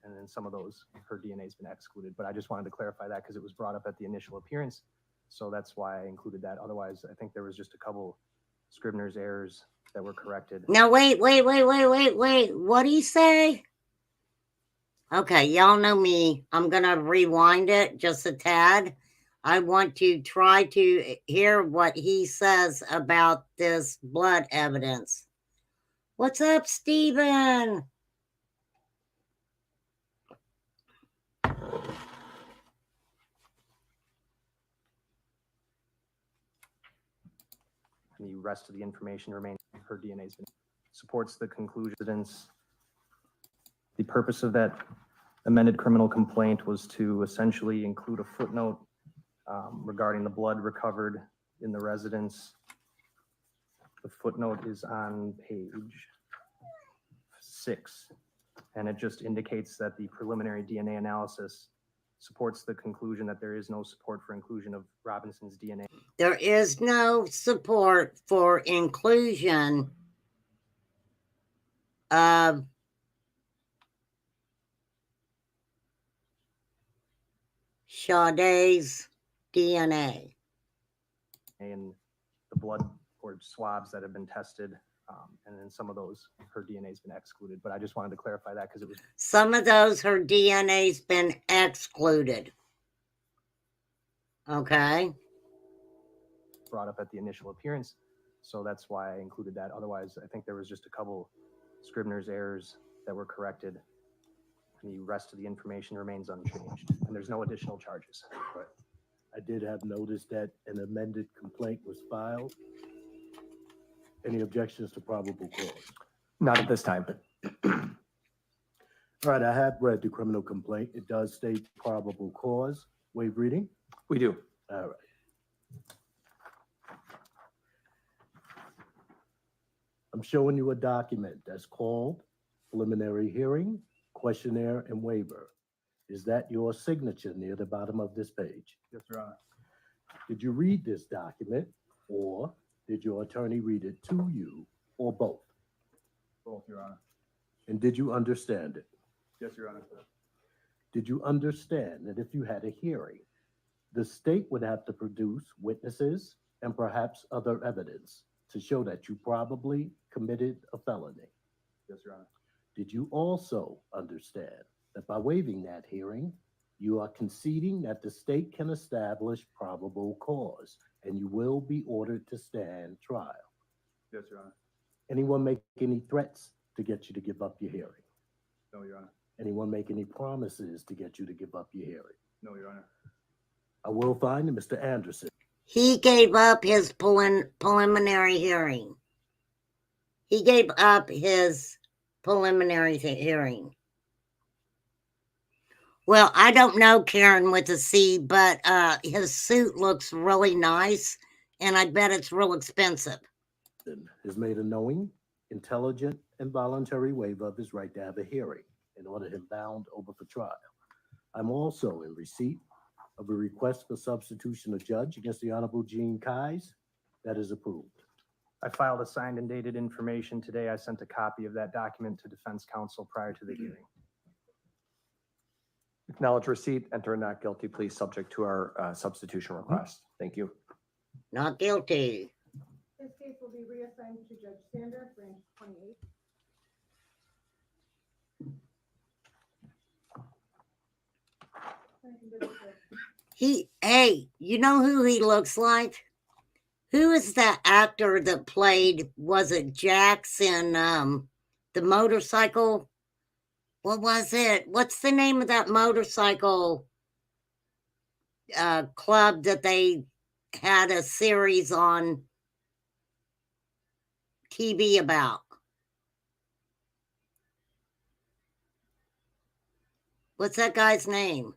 And then some of those, her DNA has been excluded. But I just wanted to clarify that because it was brought up at the initial appearance. So that's why I included that. Otherwise, I think there was just a couple Scribner's errors that were corrected. Now, wait. What do you say? Okay, y'all know me. I'm going to rewind it just a tad. I want to try to hear what he says about this blood evidence. What's up, Stephen? And the rest of the information remains. Her DNA has been supports the conclusion. The purpose of that amended criminal complaint was to essentially include a footnote regarding the blood recovered in the residence. The footnote is on page 6, and it just indicates that the preliminary DNA analysis supports the conclusion that there is no support for inclusion of Robinson's DNA. There is no support for inclusion of Sade's DNA. And the blood or swabs that have been tested, and then some of those, her DNA has been excluded. But I just wanted to clarify that because it was Some of those, her DNA's been excluded. Okay. brought up at the initial appearance. So that's why I included that. Otherwise, I think there was just a couple Scribner's errors that were corrected. And the rest of the information remains unchanged. And there's no additional charges. Right. I did have noticed that an amended complaint was filed. Any objections to probable cause? Not at this time. All right, I have read the criminal complaint. It does state probable cause. Waive reading? We do. All right. I'm showing you a document that's called preliminary hearing, questionnaire, and waiver. Is that your signature near the bottom of this page? Yes, Your Honor. Did you read this document, or did your attorney read it to you, or both? Both, Your Honor. And did you understand it? Yes, Your Honor. Did you understand that if you had a hearing, the state would have to produce witnesses and perhaps other evidence to show that you probably committed a felony? Yes, Your Honor. Did you also understand that by waiving that hearing, you are conceding that the state can establish probable cause and you will be ordered to stand trial? Yes, Your Honor. Anyone make any threats to get you to give up your hearing? No, Your Honor. Anyone make any promises to get you to give up your hearing? No, Your Honor. I will find that Mr. Anderson. He gave up his preliminary hearing. He gave up his preliminary hearing. Well, I don't know Karen with a C, but his suit looks really nice, and I bet it's real expensive. Has made a knowing, intelligent, and voluntary waiver of his right to have a hearing and order him bound over for trial. I'm also in receipt of a request for substitution of judge against the Honorable Gene Kais. That is approved. I filed a signed and dated information today. I sent a copy of that document to defense counsel prior to the hearing. Acknowledge receipt, enter a not guilty plea subject to our substitution request. Thank you. Not guilty. This case will be reassigned to Judge Sander, branch 28. Thank you. Hey, you know who he looks like? Who is that actor that played, was it Jax in the motorcycle? What was it? What's the name of that motorcycle club that they had a series on TV about? What's that guy's name?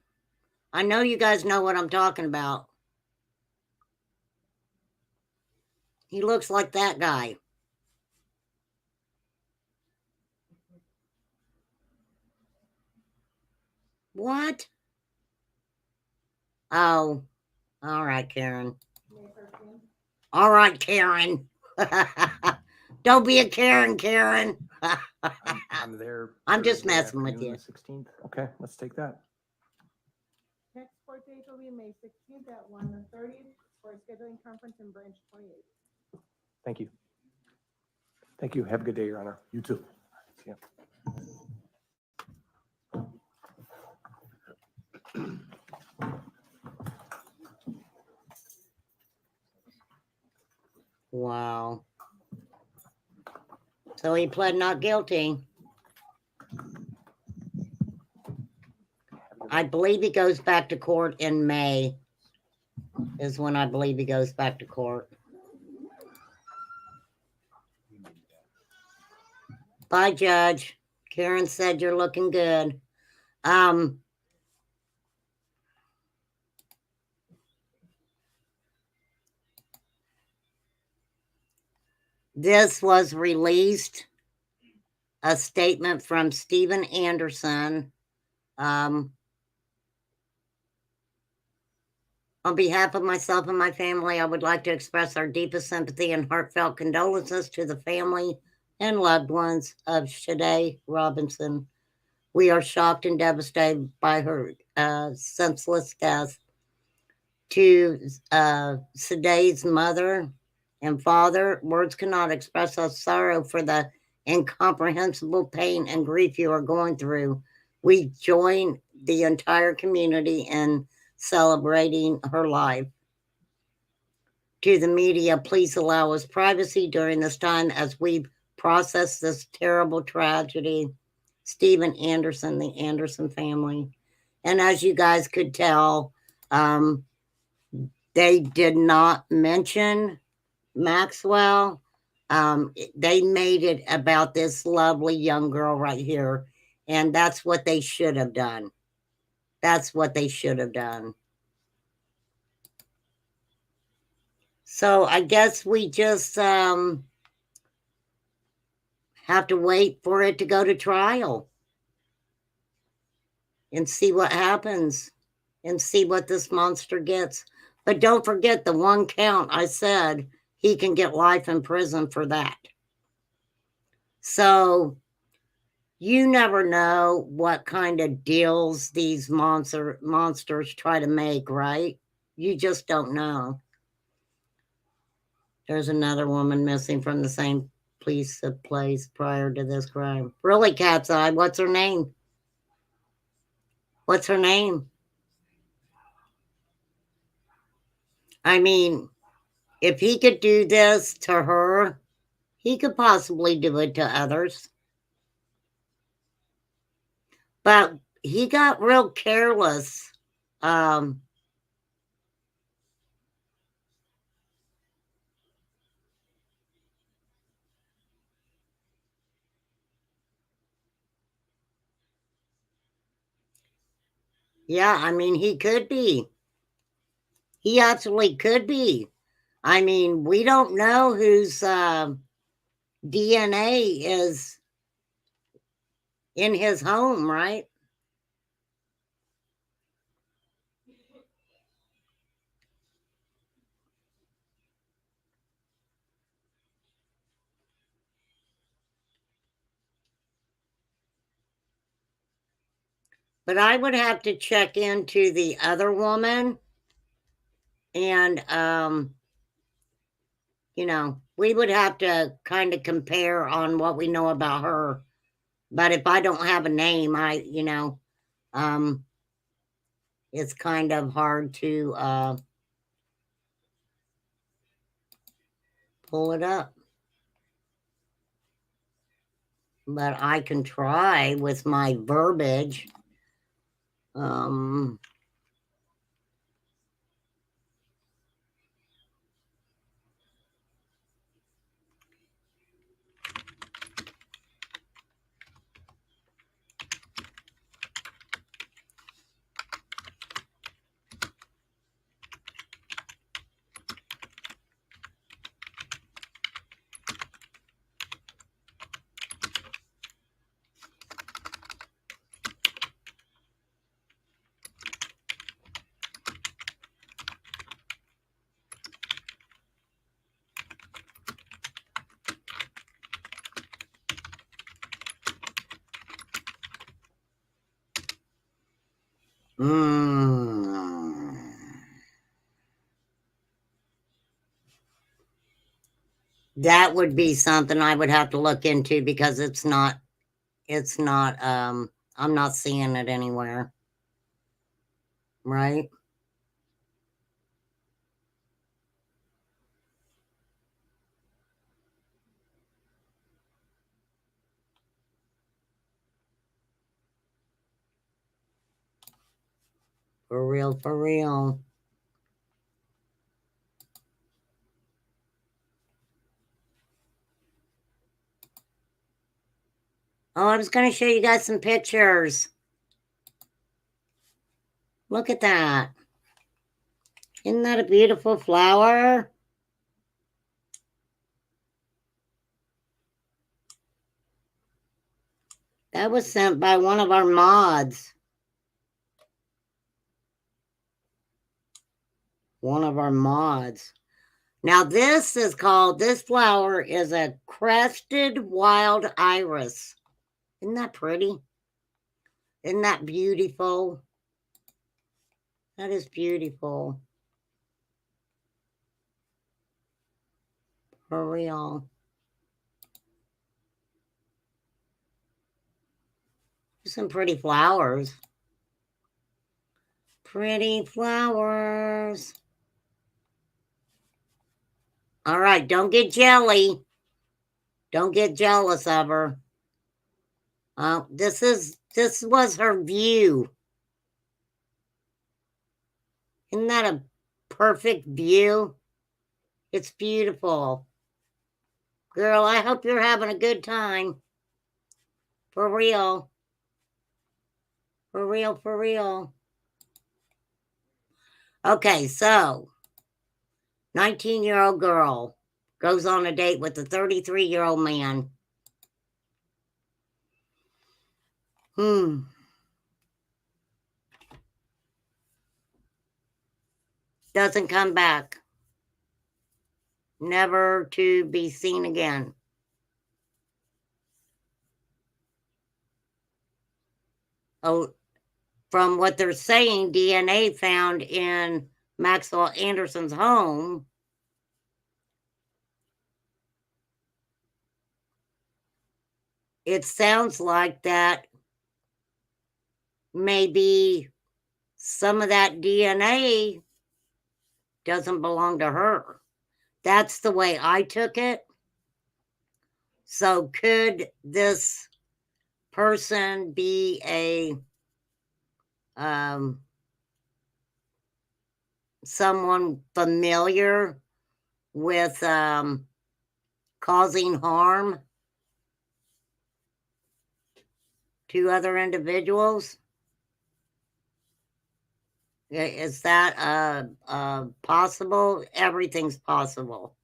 I know you guys know what I'm talking about. He looks like that guy. What? Oh, all right, Karen. All right, Karen. Don't be a Karen, Karen. I'm there. I'm just Thursday messing with afternoon, you. the 16th. Okay, let's take that. Next court date will be May 16th at 1:30 for a scheduling conference in Branch 28. Thank you. Thank you. Have a good day, Your Honor. You too. See ya. Wow. So he pled not guilty. I believe he goes back to court in May, is when I believe he goes back to court. Bye, Judge. Karen said you're looking good. This was released, a statement from Stephen Anderson. On behalf of myself and my family, I would like to express our deepest sympathy and heartfelt condolences to the family and loved ones of Shade Robinson. We are shocked and devastated by her senseless death. To Shade's mother and father, words cannot express our sorrow for the incomprehensible pain and grief you are going through. We join the entire community in celebrating her life. To the media, please allow us privacy during this time as we process this terrible tragedy. Stephen Anderson, the Anderson family. And as you guys could tell, they did not mention Maxwell. They made it about this lovely young girl right here. And that's what they should have done. That's what they should have done. So I guess we just have to wait for it to go to trial and see what happens and see what this monster gets. But don't forget the one count I said, he can get life in prison for that. So you never know what kind of deals these monsters try to make, right? You just don't know. There's another woman missing from the same place prior to this crime. Really, Cat's Eye, what's her name? What's her name? I mean, if he could do this to her, he could possibly do it to others. But he got real careless. Yeah, I mean, he could be. He absolutely could be. I mean, we don't know whose DNA is in his home, right? But I would have to check into the other woman and, you know, we would have to kind of compare on what we know about her. But if I don't have a name, it's kind of hard to pull it up. But I can try with my verbiage. That would be something I would have to look into because it's not, I'm not seeing it anywhere. Right? For real, for real. Oh, I was going to show you guys some pictures. Look at that. Isn't that a beautiful flower? That was sent by one of our mods. One of our mods. Now this is called, this flower is a crested wild iris. Isn't that pretty? Isn't that beautiful? That is beautiful. For real. Some pretty flowers. Pretty flowers. All right, don't get jelly. Don't get jealous of her. This was her view. Isn't that a perfect view? It's beautiful. Girl, I hope you're having a good time. For real. For real, for real. Okay, so 19-year-old girl goes on a date with a 33-year-old man. Doesn't come back. Never to be seen again. Oh, from what they're saying, DNA found in Maxwell Anderson's home. It sounds like that maybe some of that DNA doesn't belong to her. That's the way I took it. So could this person be a someone familiar with causing harm to other individuals? Is that possible? Everything's possible.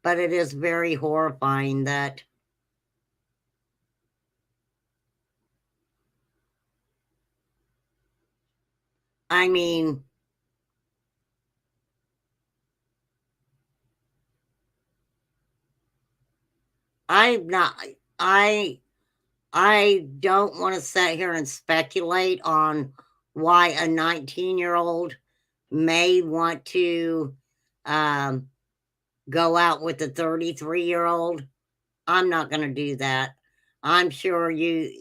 But it is very horrifying that I mean, I'm not, I don't want to sit here and speculate on why a 19-year-old may want to go out with a 33-year-old. I'm not going to do that. I'm sure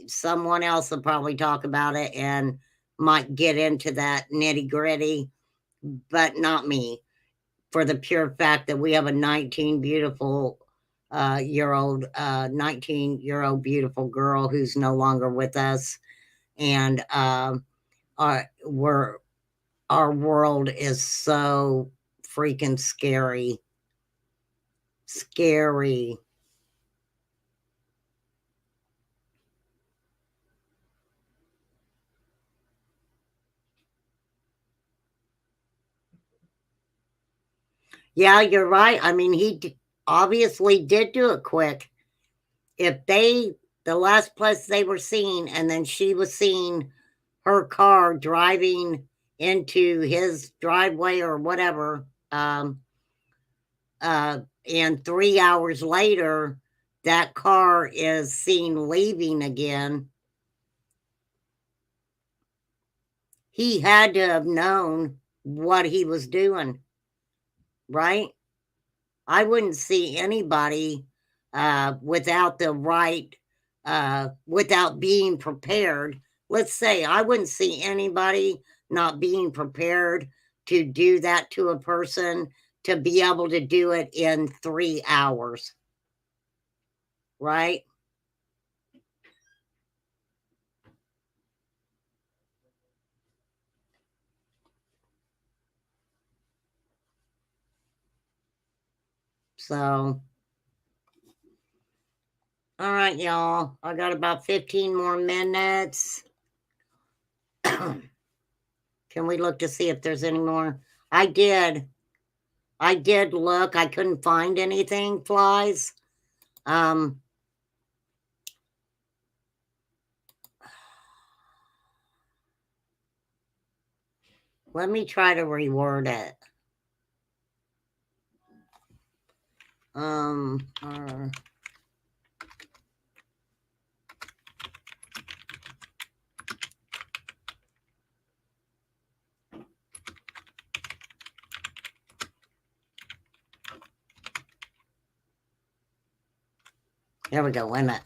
someone else will probably talk about it and might get into that nitty gritty, but not me, for the pure fact that we have a 19-year-old beautiful girl who's no longer with us. And our world is so freaking scary. Scary. Yeah, you're right. I mean, he obviously did do it quick. If the last place they were seen, and then she was seen, her car driving into his driveway or whatever, and 3 hours later, that car is seen leaving again. He had to have known what he was doing, right? I wouldn't see anybody without the right, without being prepared. Let's say I wouldn't see anybody not being prepared to do that to a person, to be able to do it in 3 hours. Right? So, all right, y'all. I got about 15 more minutes. Can we look to see if there's any more? I did look. I couldn't find anything, flies. Let me try to reword it. There we go. Wait a minute.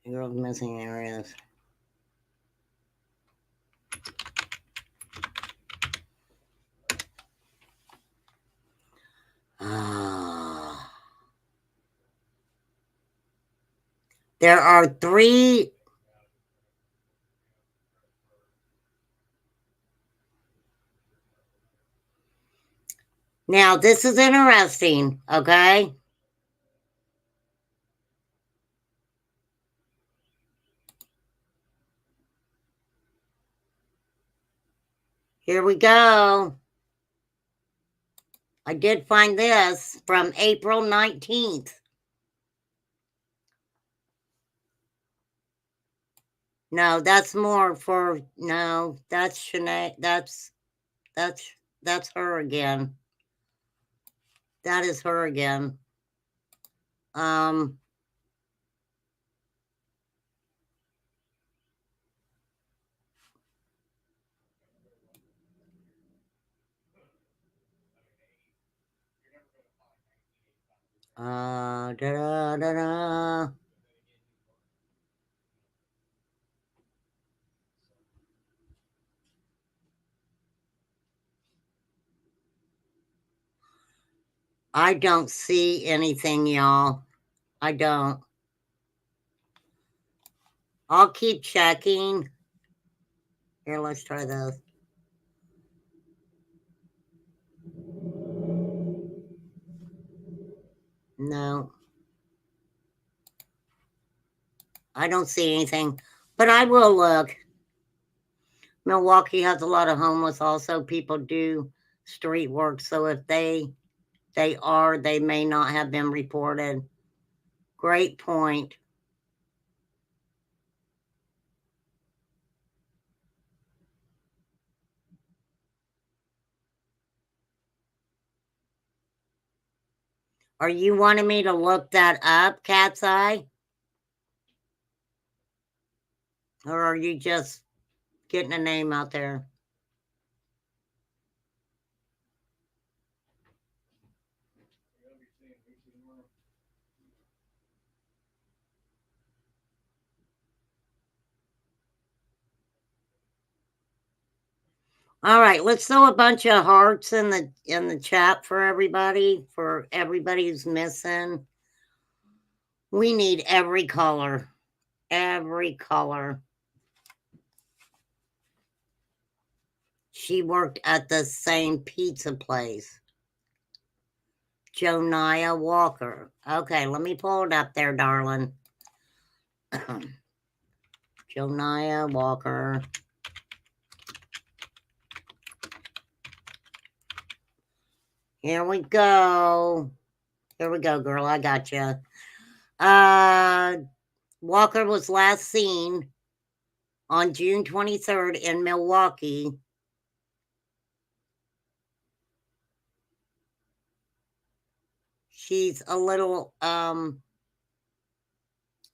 Girls missing areas. There are 3. Now, this is interesting, okay? Here we go. I did find this from April 19th. No, that's more for, no, that's Shanae. That's her again. That is her again. Da-da-da-da. I don't see anything, y'all. I don't. I'll keep checking. Here, let's try this. No. I don't see anything, but I will look. Milwaukee has a lot of homeless also. People do street work, so if they may not have been reported. Great point. Are you wanting me to look that up, Cat's Eye? Or are you just getting a name out there? All right, let's throw a bunch of hearts in the chat for everybody who's missing. We need every color. Every color. She worked at the same pizza place. Joniah Walker. Okay, let me pull it up there, darling. Joniah Walker. Here we go. Here we go, girl. I got you. Walker was last seen on June 23rd in Milwaukee. She's a little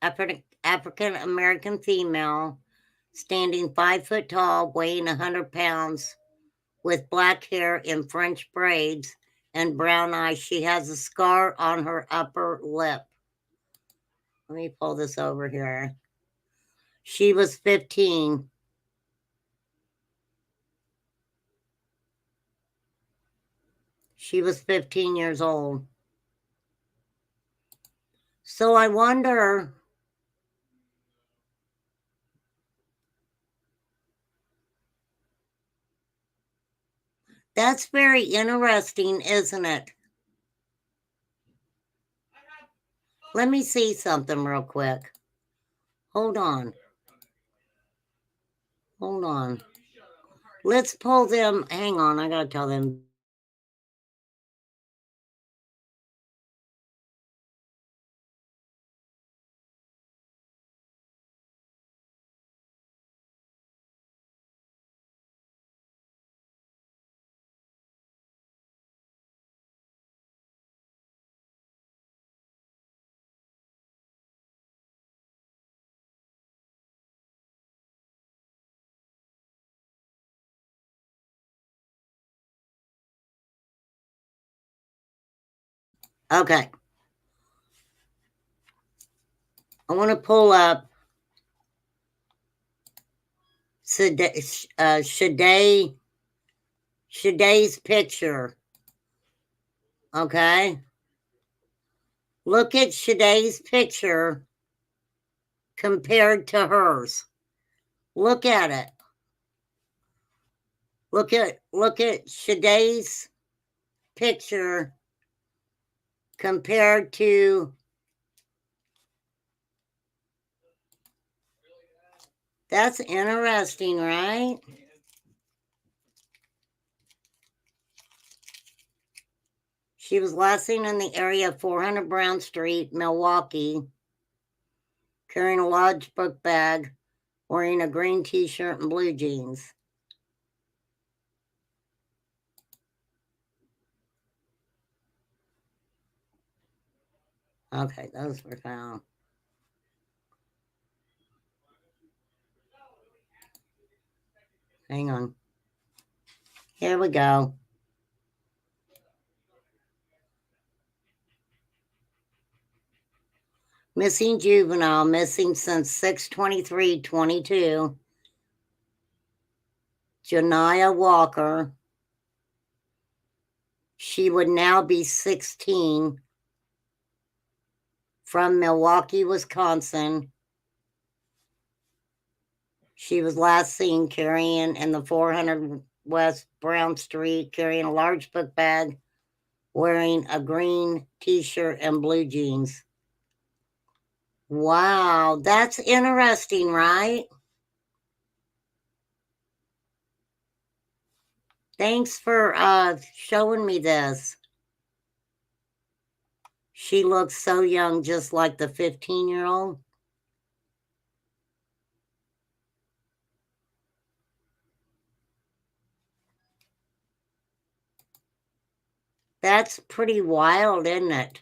African American female, standing 5 foot tall, weighing 100 pounds, with black hair in French braids and brown eyes. She has a scar on her upper lip. Let me pull this over here. She was 15. She was 15 years old. So I wonder, that's very interesting, isn't it? Let me see something real quick. Hold on. Hold on. Let's pull them. Hang on, I gotta tell them. Okay. I want to pull up Shaday's picture. Okay. Look at Shaday's picture compared to hers. Look at it. Look at Shaday's picture compared to. That's interesting, right? She was last seen in the area of 400 Brown Street, Milwaukee, carrying a large book bag, wearing a green t-shirt and blue jeans. Okay, those were found. Hang on. Here we go. Missing juvenile, missing since 6/23/22. Janiah Walker. She would now be 16, from Milwaukee, Wisconsin. She was last seen carrying in the 400 West Brown Street, carrying a large book bag, wearing a green t-shirt and blue jeans. Wow, that's interesting, right? Thanks for showing me this. She looks so young, just like the 15-year-old. That's pretty wild, isn't it?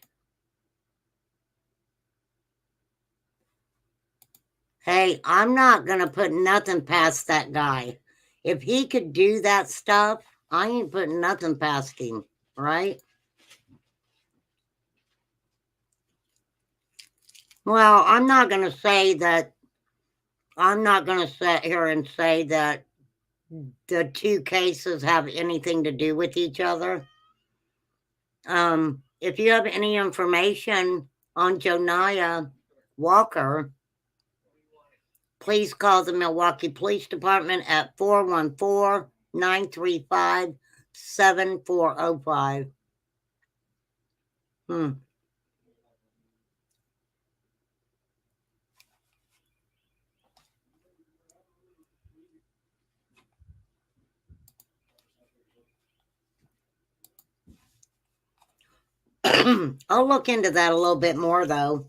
Hey, I'm not going to put nothing past that guy. If he could do that stuff, I ain't putting nothing past him, right? Well, I'm not going to say that. I'm not going to sit here and say that the two cases have anything to do with each other. If you have any information on Joniah Walker, please call the Milwaukee Police Department at 414-935-7405. I'll look into that a little bit more, though.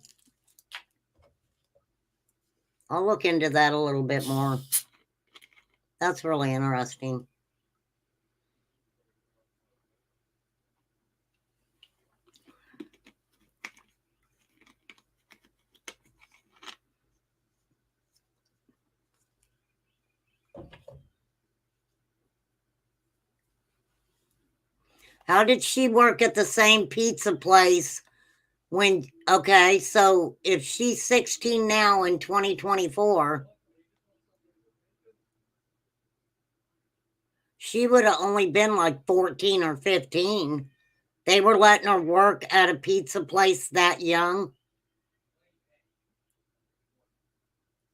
I'll look into that a little bit more. That's really interesting. How did she work at the same pizza place when, okay, so if she's 16 now in 2024, she would have only been like 14 or 15. They were letting her work at a pizza place that young,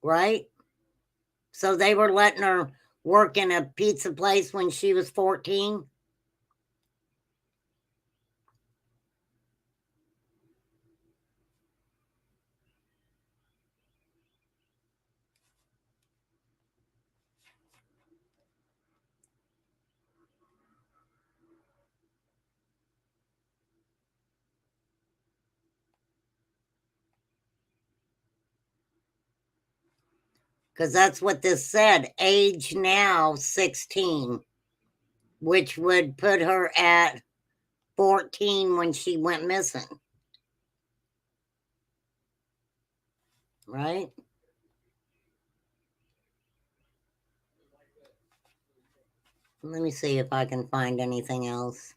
right? So they were letting her work in a pizza place when she was 14. Because that's what this said. Age now 16, which would put her at 14 when she went missing. Right? Let me see if I can find anything else.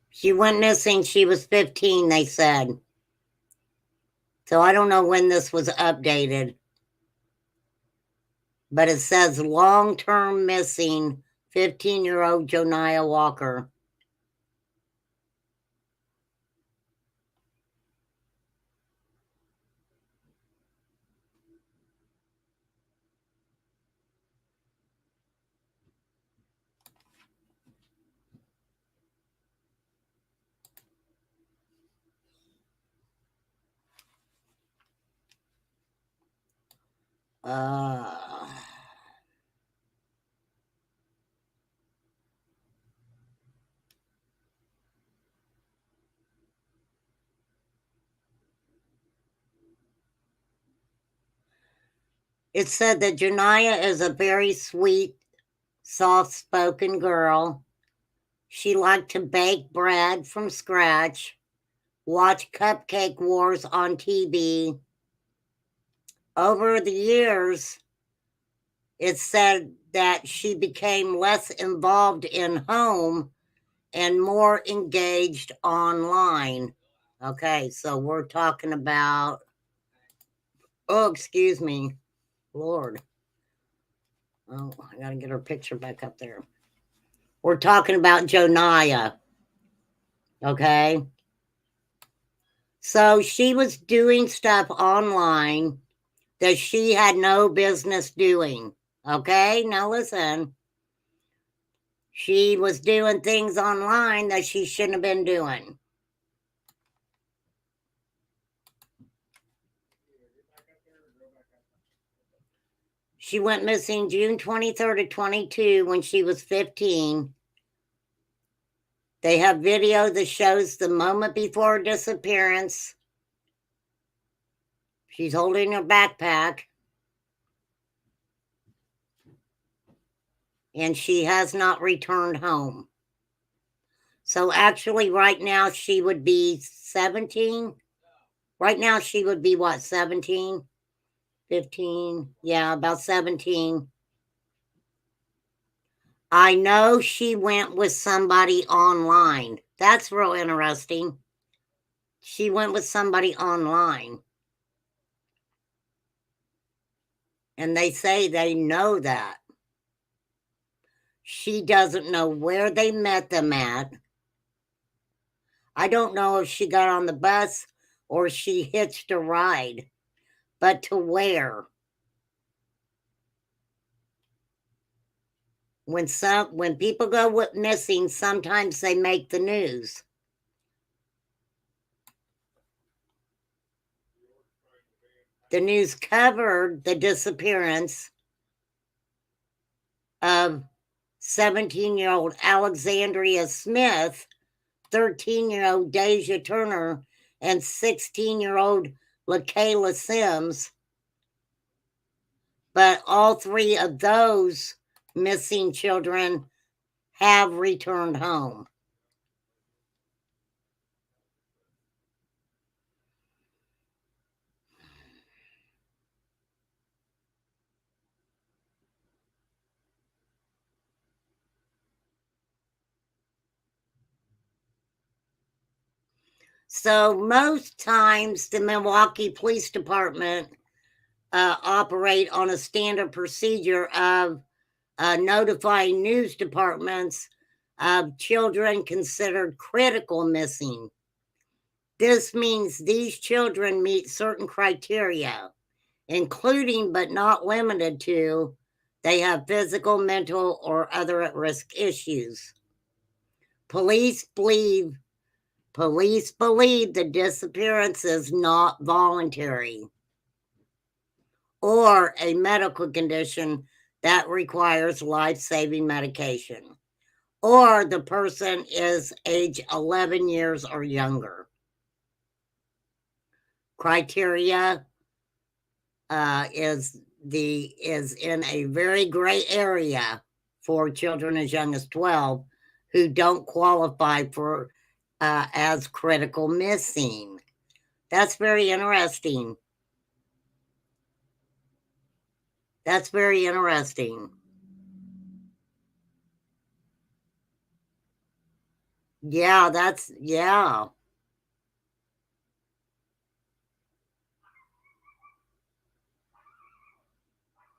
She went missing. She was 15, they said. So I don't know when this was updated. But it says long-term missing 15-year-old Joniah Walker. It said that Joniah is a very sweet, soft-spoken girl. She liked to bake bread from scratch, watch Cupcake Wars on TV. Over the years, it said that she became less involved in home and more engaged online. Okay, so we're talking about, oh, excuse me, Lord. Oh, I gotta get her picture back up there. We're talking about Joniah. Okay. So she was doing stuff online that she had no business doing. Okay, now listen. She was doing things online that she shouldn't have been doing. She went missing June 23rd of 22 when she was 15. They have video that shows the moment before her disappearance. She's holding her backpack. and she has not returned home. So actually right now she would be 17. Right now she would be what, 17? 15? Yeah, about 17. I know she went with somebody online. That's real interesting. She went with somebody online. And they say they know that. She doesn't know where they met them at. I don't know if she got on the bus or she hitched a ride, but to where? When people go missing, sometimes they make the news. The news covered the disappearance of 17-year-old Alexandria Smith, 13-year-old Deja Turner, and 16-year-old LaKayla Sims. But all three of those missing children have returned home. So most times the Milwaukee Police Department operate on a standard procedure of notifying news departments of children considered critical missing. This means these children meet certain criteria, including but not limited to, they have physical, mental, or other at-risk issues. Police believe the disappearance is not voluntary or a medical condition that requires life-saving medication, or the person is age 11 years or younger. Criteria is in a very gray area for children as young as 12 who don't qualify for as critical missing. That's very interesting. That's very interesting. Yeah, yeah.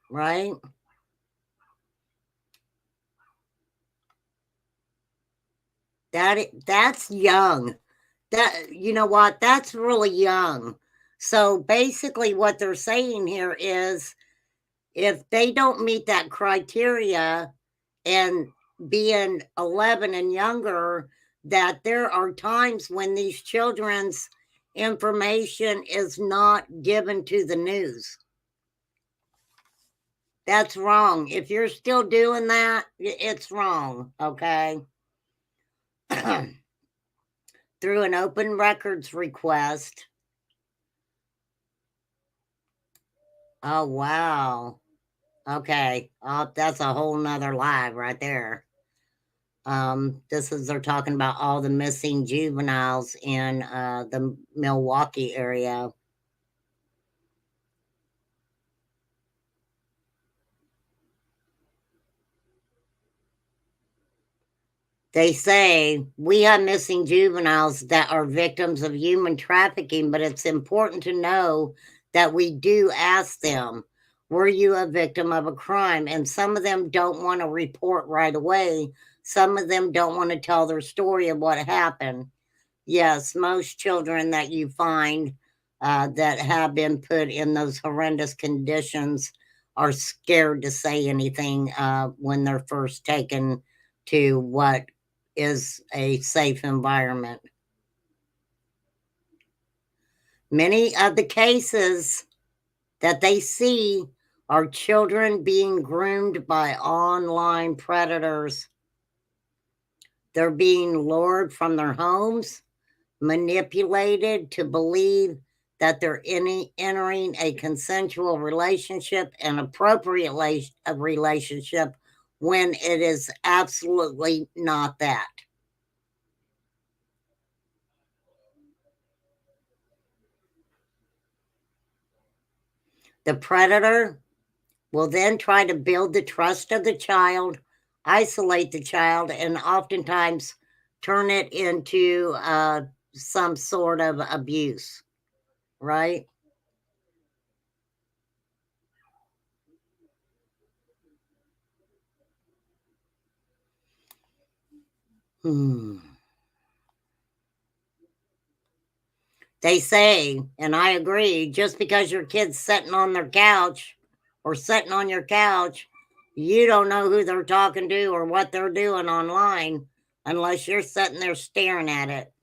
Right? That's young. You know what? That's really young. So basically what they're saying here is if they don't meet that criteria and being 11 and younger, that there are times when these children's information is not given to the news. That's wrong. If you're still doing that, it's wrong, okay? Through an open records request. Oh, wow. Okay. That's a whole nother live right there. They're talking about all the missing juveniles in the Milwaukee area. They say we have missing juveniles that are victims of human trafficking, but it's important to know that we do ask them, were you a victim of a crime? And some of them don't want to report right away. Some of them don't want to tell their story of what happened. Yes, most children that you find that have been put in those horrendous conditions are scared to say anything when they're first taken to what is a safe environment. Many of the cases that they see are children being groomed by online predators. They're being lured from their homes, manipulated to believe that they're entering a consensual relationship, an appropriate relationship when it is absolutely not that. The predator will then try to build the trust of the child, isolate the child, and oftentimes turn it into some sort of abuse, right? They say, and I agree, just because your kid's sitting on their couch or sitting on your couch, you don't know who they're talking to or what they're doing online unless you're sitting there staring at it.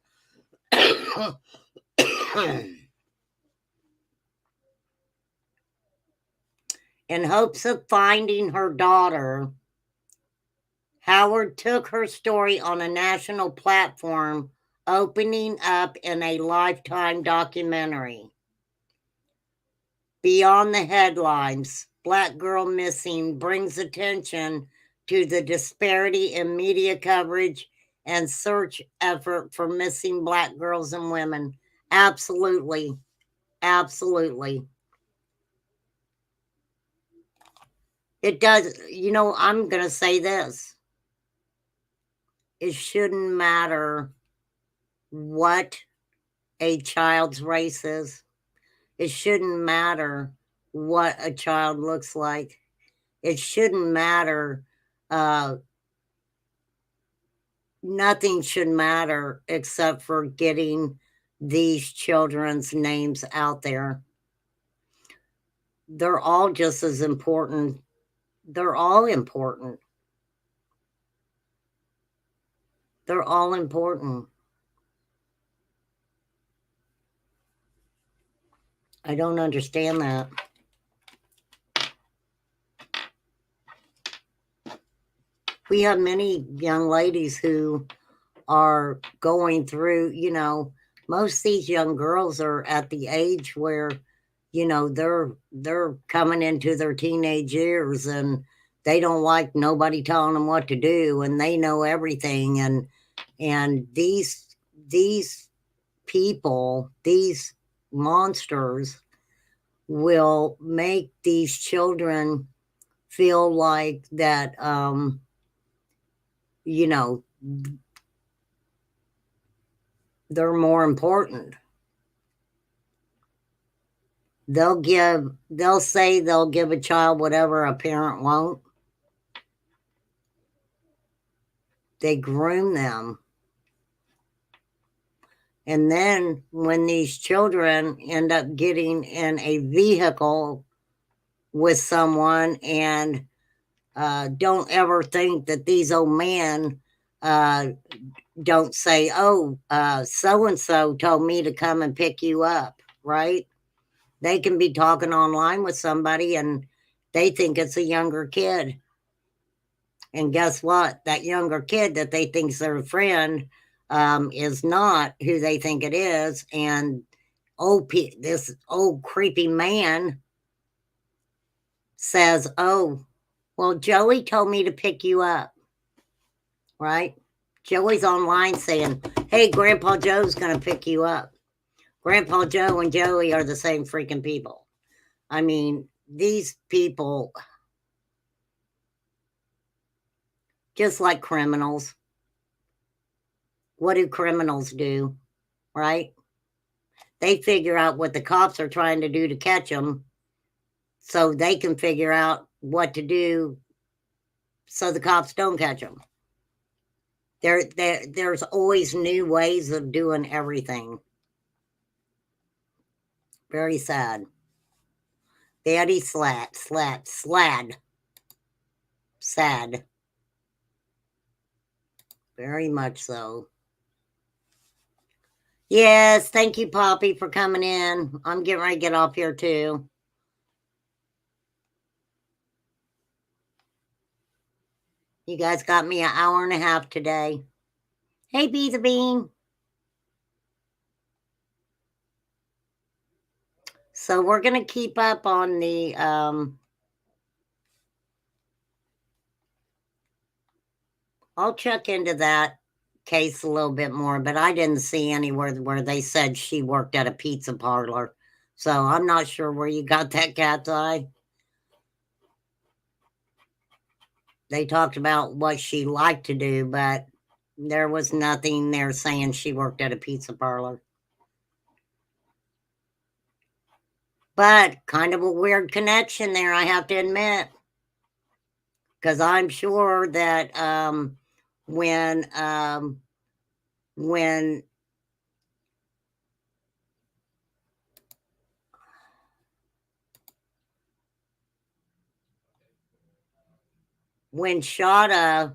In hopes of finding her daughter, Howard took her story on a national platform, opening up in a Lifetime documentary. Beyond the headlines, Black Girl Missing brings attention to the disparity in media coverage and search effort for missing Black girls and women. Absolutely. Absolutely. It does. You know, I'm going to say this. It shouldn't matter what a child's race is. It shouldn't matter what a child looks like. It shouldn't matter. Nothing should matter except for getting these children's names out there. They're all just as important. They're all important. They're all important. I don't understand that. We have many young ladies who are going through, you know, most of these young girls are at the age where, you know, they're coming into their teenage years and they don't like nobody telling them what to do and they know everything. And these people, these monsters will make these children feel like that, you know, they're more important. They'll say they'll give a child whatever a parent won't. They groom them. And then when these children end up getting in a vehicle with someone and don't ever think that these old men don't say, oh, so-and-so told me to come and pick you up, right? They can be talking online with somebody and they think it's a younger kid. And guess what? That younger kid that they think's their friend is not who they think it is. And this old creepy man says, oh, well, Joey told me to pick you up, right? Joey's online saying, hey, Grandpa Joe's going to pick you up. Grandpa Joe and Joey are the same freaking people. I mean, these people, just like criminals. What do criminals do, right? They figure out what the cops are trying to do to catch them so they can figure out what to do so the cops don't catch them. There's always new ways of doing everything. Very sad. Daddy slad. Sad. Very much so. Yes, thank you, Poppy, for coming in. I'm getting ready to get off here, too. You guys got me an hour and a half today. Hey, Be the Bean. So we're going to keep up on the I'll check into that case a little bit more, but I didn't see anywhere where they said she worked at a pizza parlor. So I'm not sure where you got that cat's eye. They talked about what she liked to do, but there was nothing there saying she worked at a pizza parlor. But kind of a weird connection there, I have to admit. Because I'm sure that when Shada,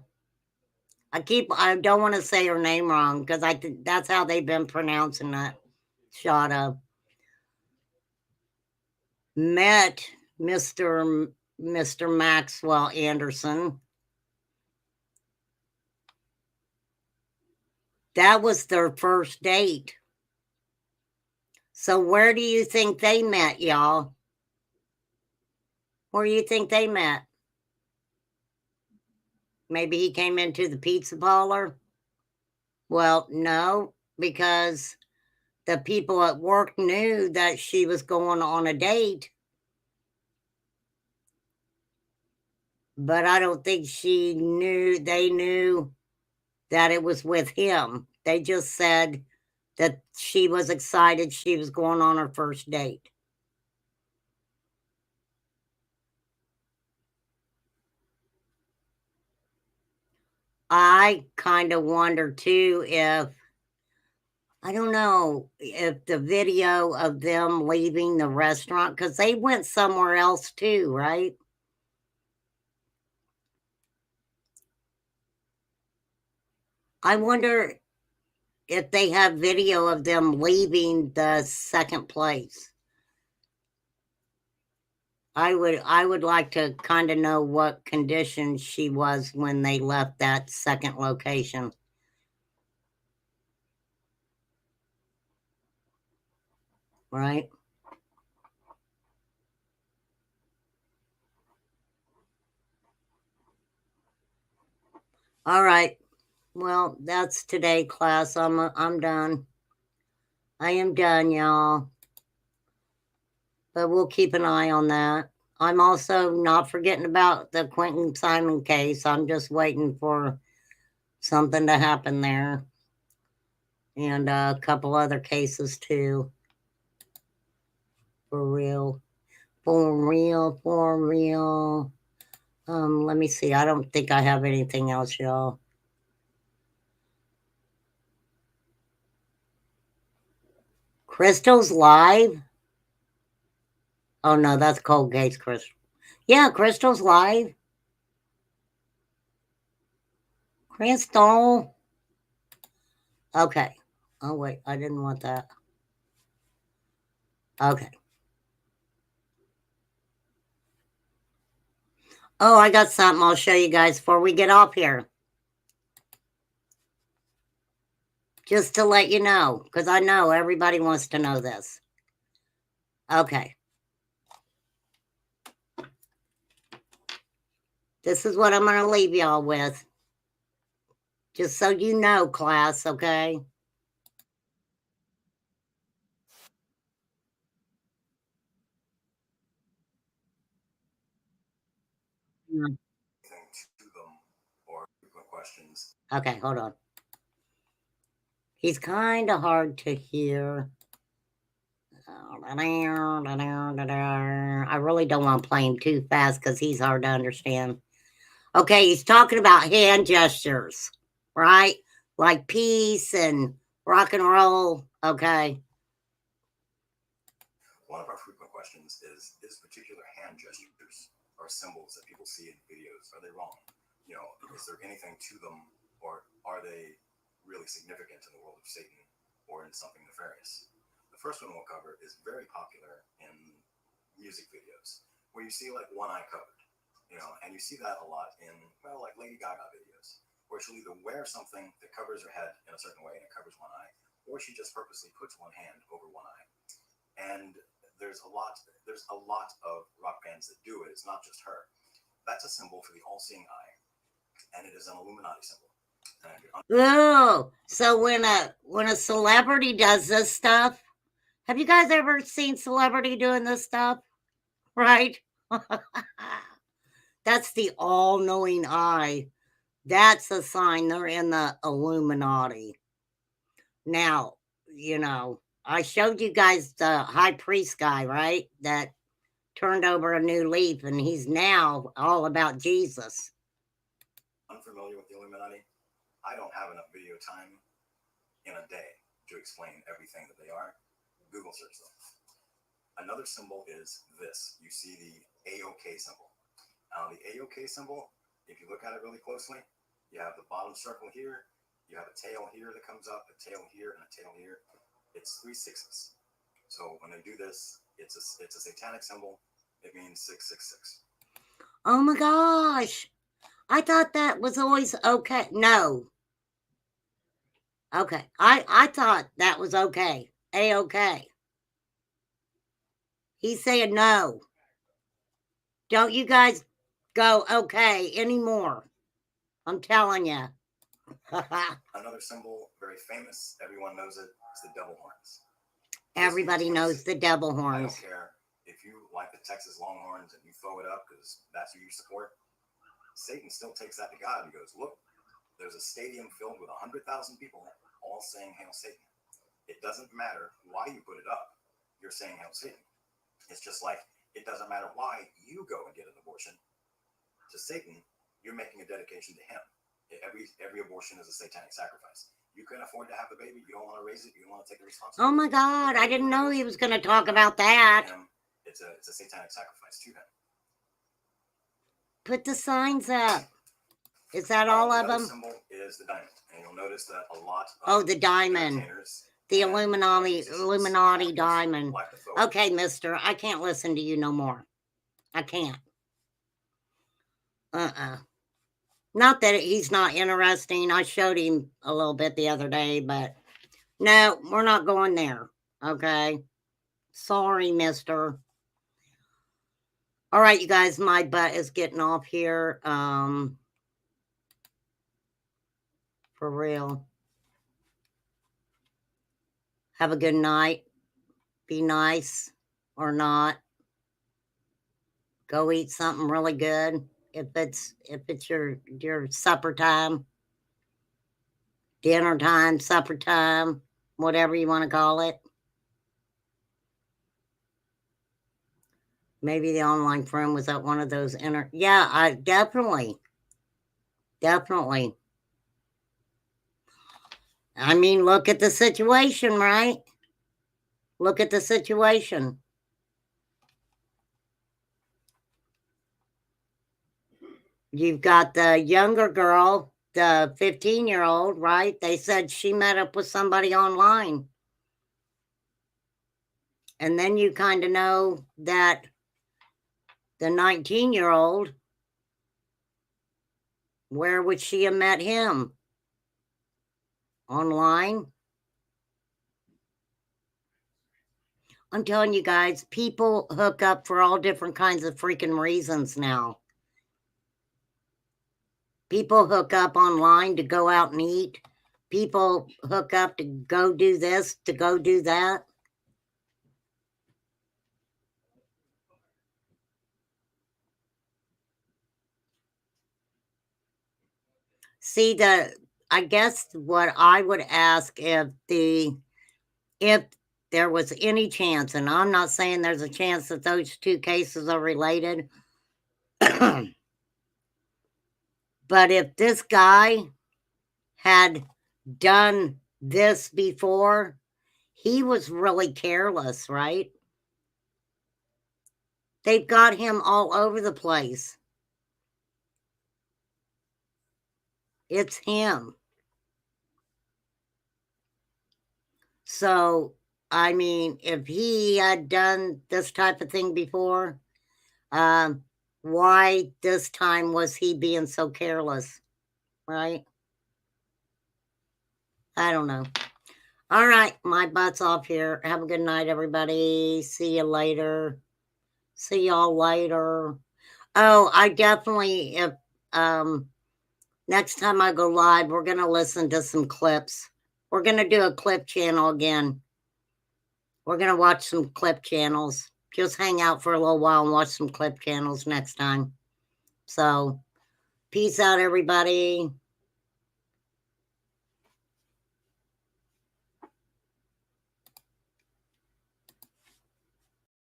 I don't want to say her name wrong because I think that's how they've been pronouncing it. Shada met Mr. Maxwell Anderson. That was their first date. So where do you think they met, y'all? Where do you think they met? Maybe he came into the pizza parlor? Well, no, because the people at work knew that she was going on a date. But I don't think they knew that it was with him. They just said that she was excited she was going on her first date. I kind of wonder too if, I don't know, if the video of them leaving the restaurant, because they went somewhere else too, right? I wonder if they have video of them leaving the second place. I would like to kind of know what condition she was when they left that second location. Right? All right. Well, that's today, class. I'm done. I am done, y'all. But we'll keep an eye on that. I'm also not forgetting about the Quentin Simon case. I'm just waiting for something to happen there. And a couple other cases too. For real. For real. For real. Let me see. I don't think I have anything else, y'all. Crystal's live? Oh no, that's Cold Gates Crystal. Yeah, Crystal's live. Crystal. Okay. Oh wait, I didn't want that. Okay. Oh, I got something I'll show you guys before we get off here. Just to let you know, because I know everybody wants to know this. Okay. This is what I'm going to leave y'all with. Just so you know, class, okay? Okay, hold on. He's kind of hard to hear. I really don't want to play him too fast because he's hard to understand. Okay, he's talking about hand gestures, right? Like peace and rock and roll. Okay. One of our frequent questions is particular hand gestures or symbols that people see in videos, are they wrong? You know, is there anything to them, or are they really significant in the world of Satan or in something nefarious? The first one we'll cover is very popular in music videos, where you see like one eye covered, you know, and you see that a lot in, well, like Lady Gaga videos, where she'll either wear something that covers her head in a certain way and it covers one eye, or she just purposely puts one hand over one eye. And there's a lot of rock bands that do it. It's not just her. That's a symbol for the all-seeing eye, and it is an Illuminati symbol. Oh, so when a celebrity does this stuff, have you guys ever seen celebrity doing this stuff? Right? That's the all-knowing eye. That's a sign they're in the Illuminati. Now, I showed you guys the high priest guy, right? That turned over a new leaf, and he's now all about Jesus. Unfamiliar with the Illuminati? I don't have enough video time in a day to explain everything that they are. Google search them. Another symbol is this. You see the AOK symbol. Now, the AOK symbol, if you look at it really closely, you have the bottom circle here, you have a tail here that comes up, a tail here, and a tail here. It's 3 6s. So when they do this, it's a satanic symbol. It means 666. Oh my gosh. I thought that was always okay. No. Okay. I thought that was okay. A-okay. He's saying no. Don't you guys go okay anymore. I'm telling you. Another symbol, very famous, everyone knows it, it's the devil horns. Everybody knows the devil I don't horns. care if you like the Texas Longhorns and you throw it up because that's who you support. Satan still takes that to God and goes, look, there's a stadium filled with 100,000 people all saying Hail Satan. It doesn't matter why you put it up. You're saying Hail Satan. It's just like it doesn't matter why you go and get an abortion. To Satan, you're making a dedication to him. Every abortion is a satanic sacrifice. You can afford to have the baby. You don't want to raise it. You don't want to take the responsibility. Oh my God. I didn't know he was going to talk about that. It's a satanic sacrifice to him. Put the signs up. Is that all of them? The symbol is the diamond. And you'll notice that a lot of Oh, the diamond. The Illuminati diamond. Okay, mister. I can't listen to you no more. I can't. Not that he's not interesting. I showed him a little bit the other day, but no, we're not going there. Okay. Sorry, mister. All right, you guys, my butt is getting off here. For real. Have a good night. Be nice or not. Go eat something really good. If it's your supper time, dinner time, supper time, whatever you want to call it. Maybe the online friend was at one of those yeah, I definitely. I mean, look at the situation, right? Look at the situation. You've got the younger girl, the 15-year-old, right? They said she met up with somebody online. And then you kind of know that the 19-year-old, where would she have met him? Online? I'm telling you guys, people hook up for all different kinds of freaking reasons now. People hook up online to go out and eat. People hook up to go do this, to go do that. See, I guess what I would ask if there was any chance, and I'm not saying there's a chance that those two cases are related, but if this guy had done this before, he was really careless, right? They've got him all over the place. It's him. So, I mean, if he had done this type of thing before, why this time was he being so careless, right? I don't know. All right, my butt's off here. Have a good night, everybody. See you later. See y'all later. Oh, I definitely, if next time I go live, we're going to listen to some clips. We're going to do a clip channel again. We're going to watch some clip channels. Just hang out for a little while and watch some clip channels next time. So, peace out, everybody.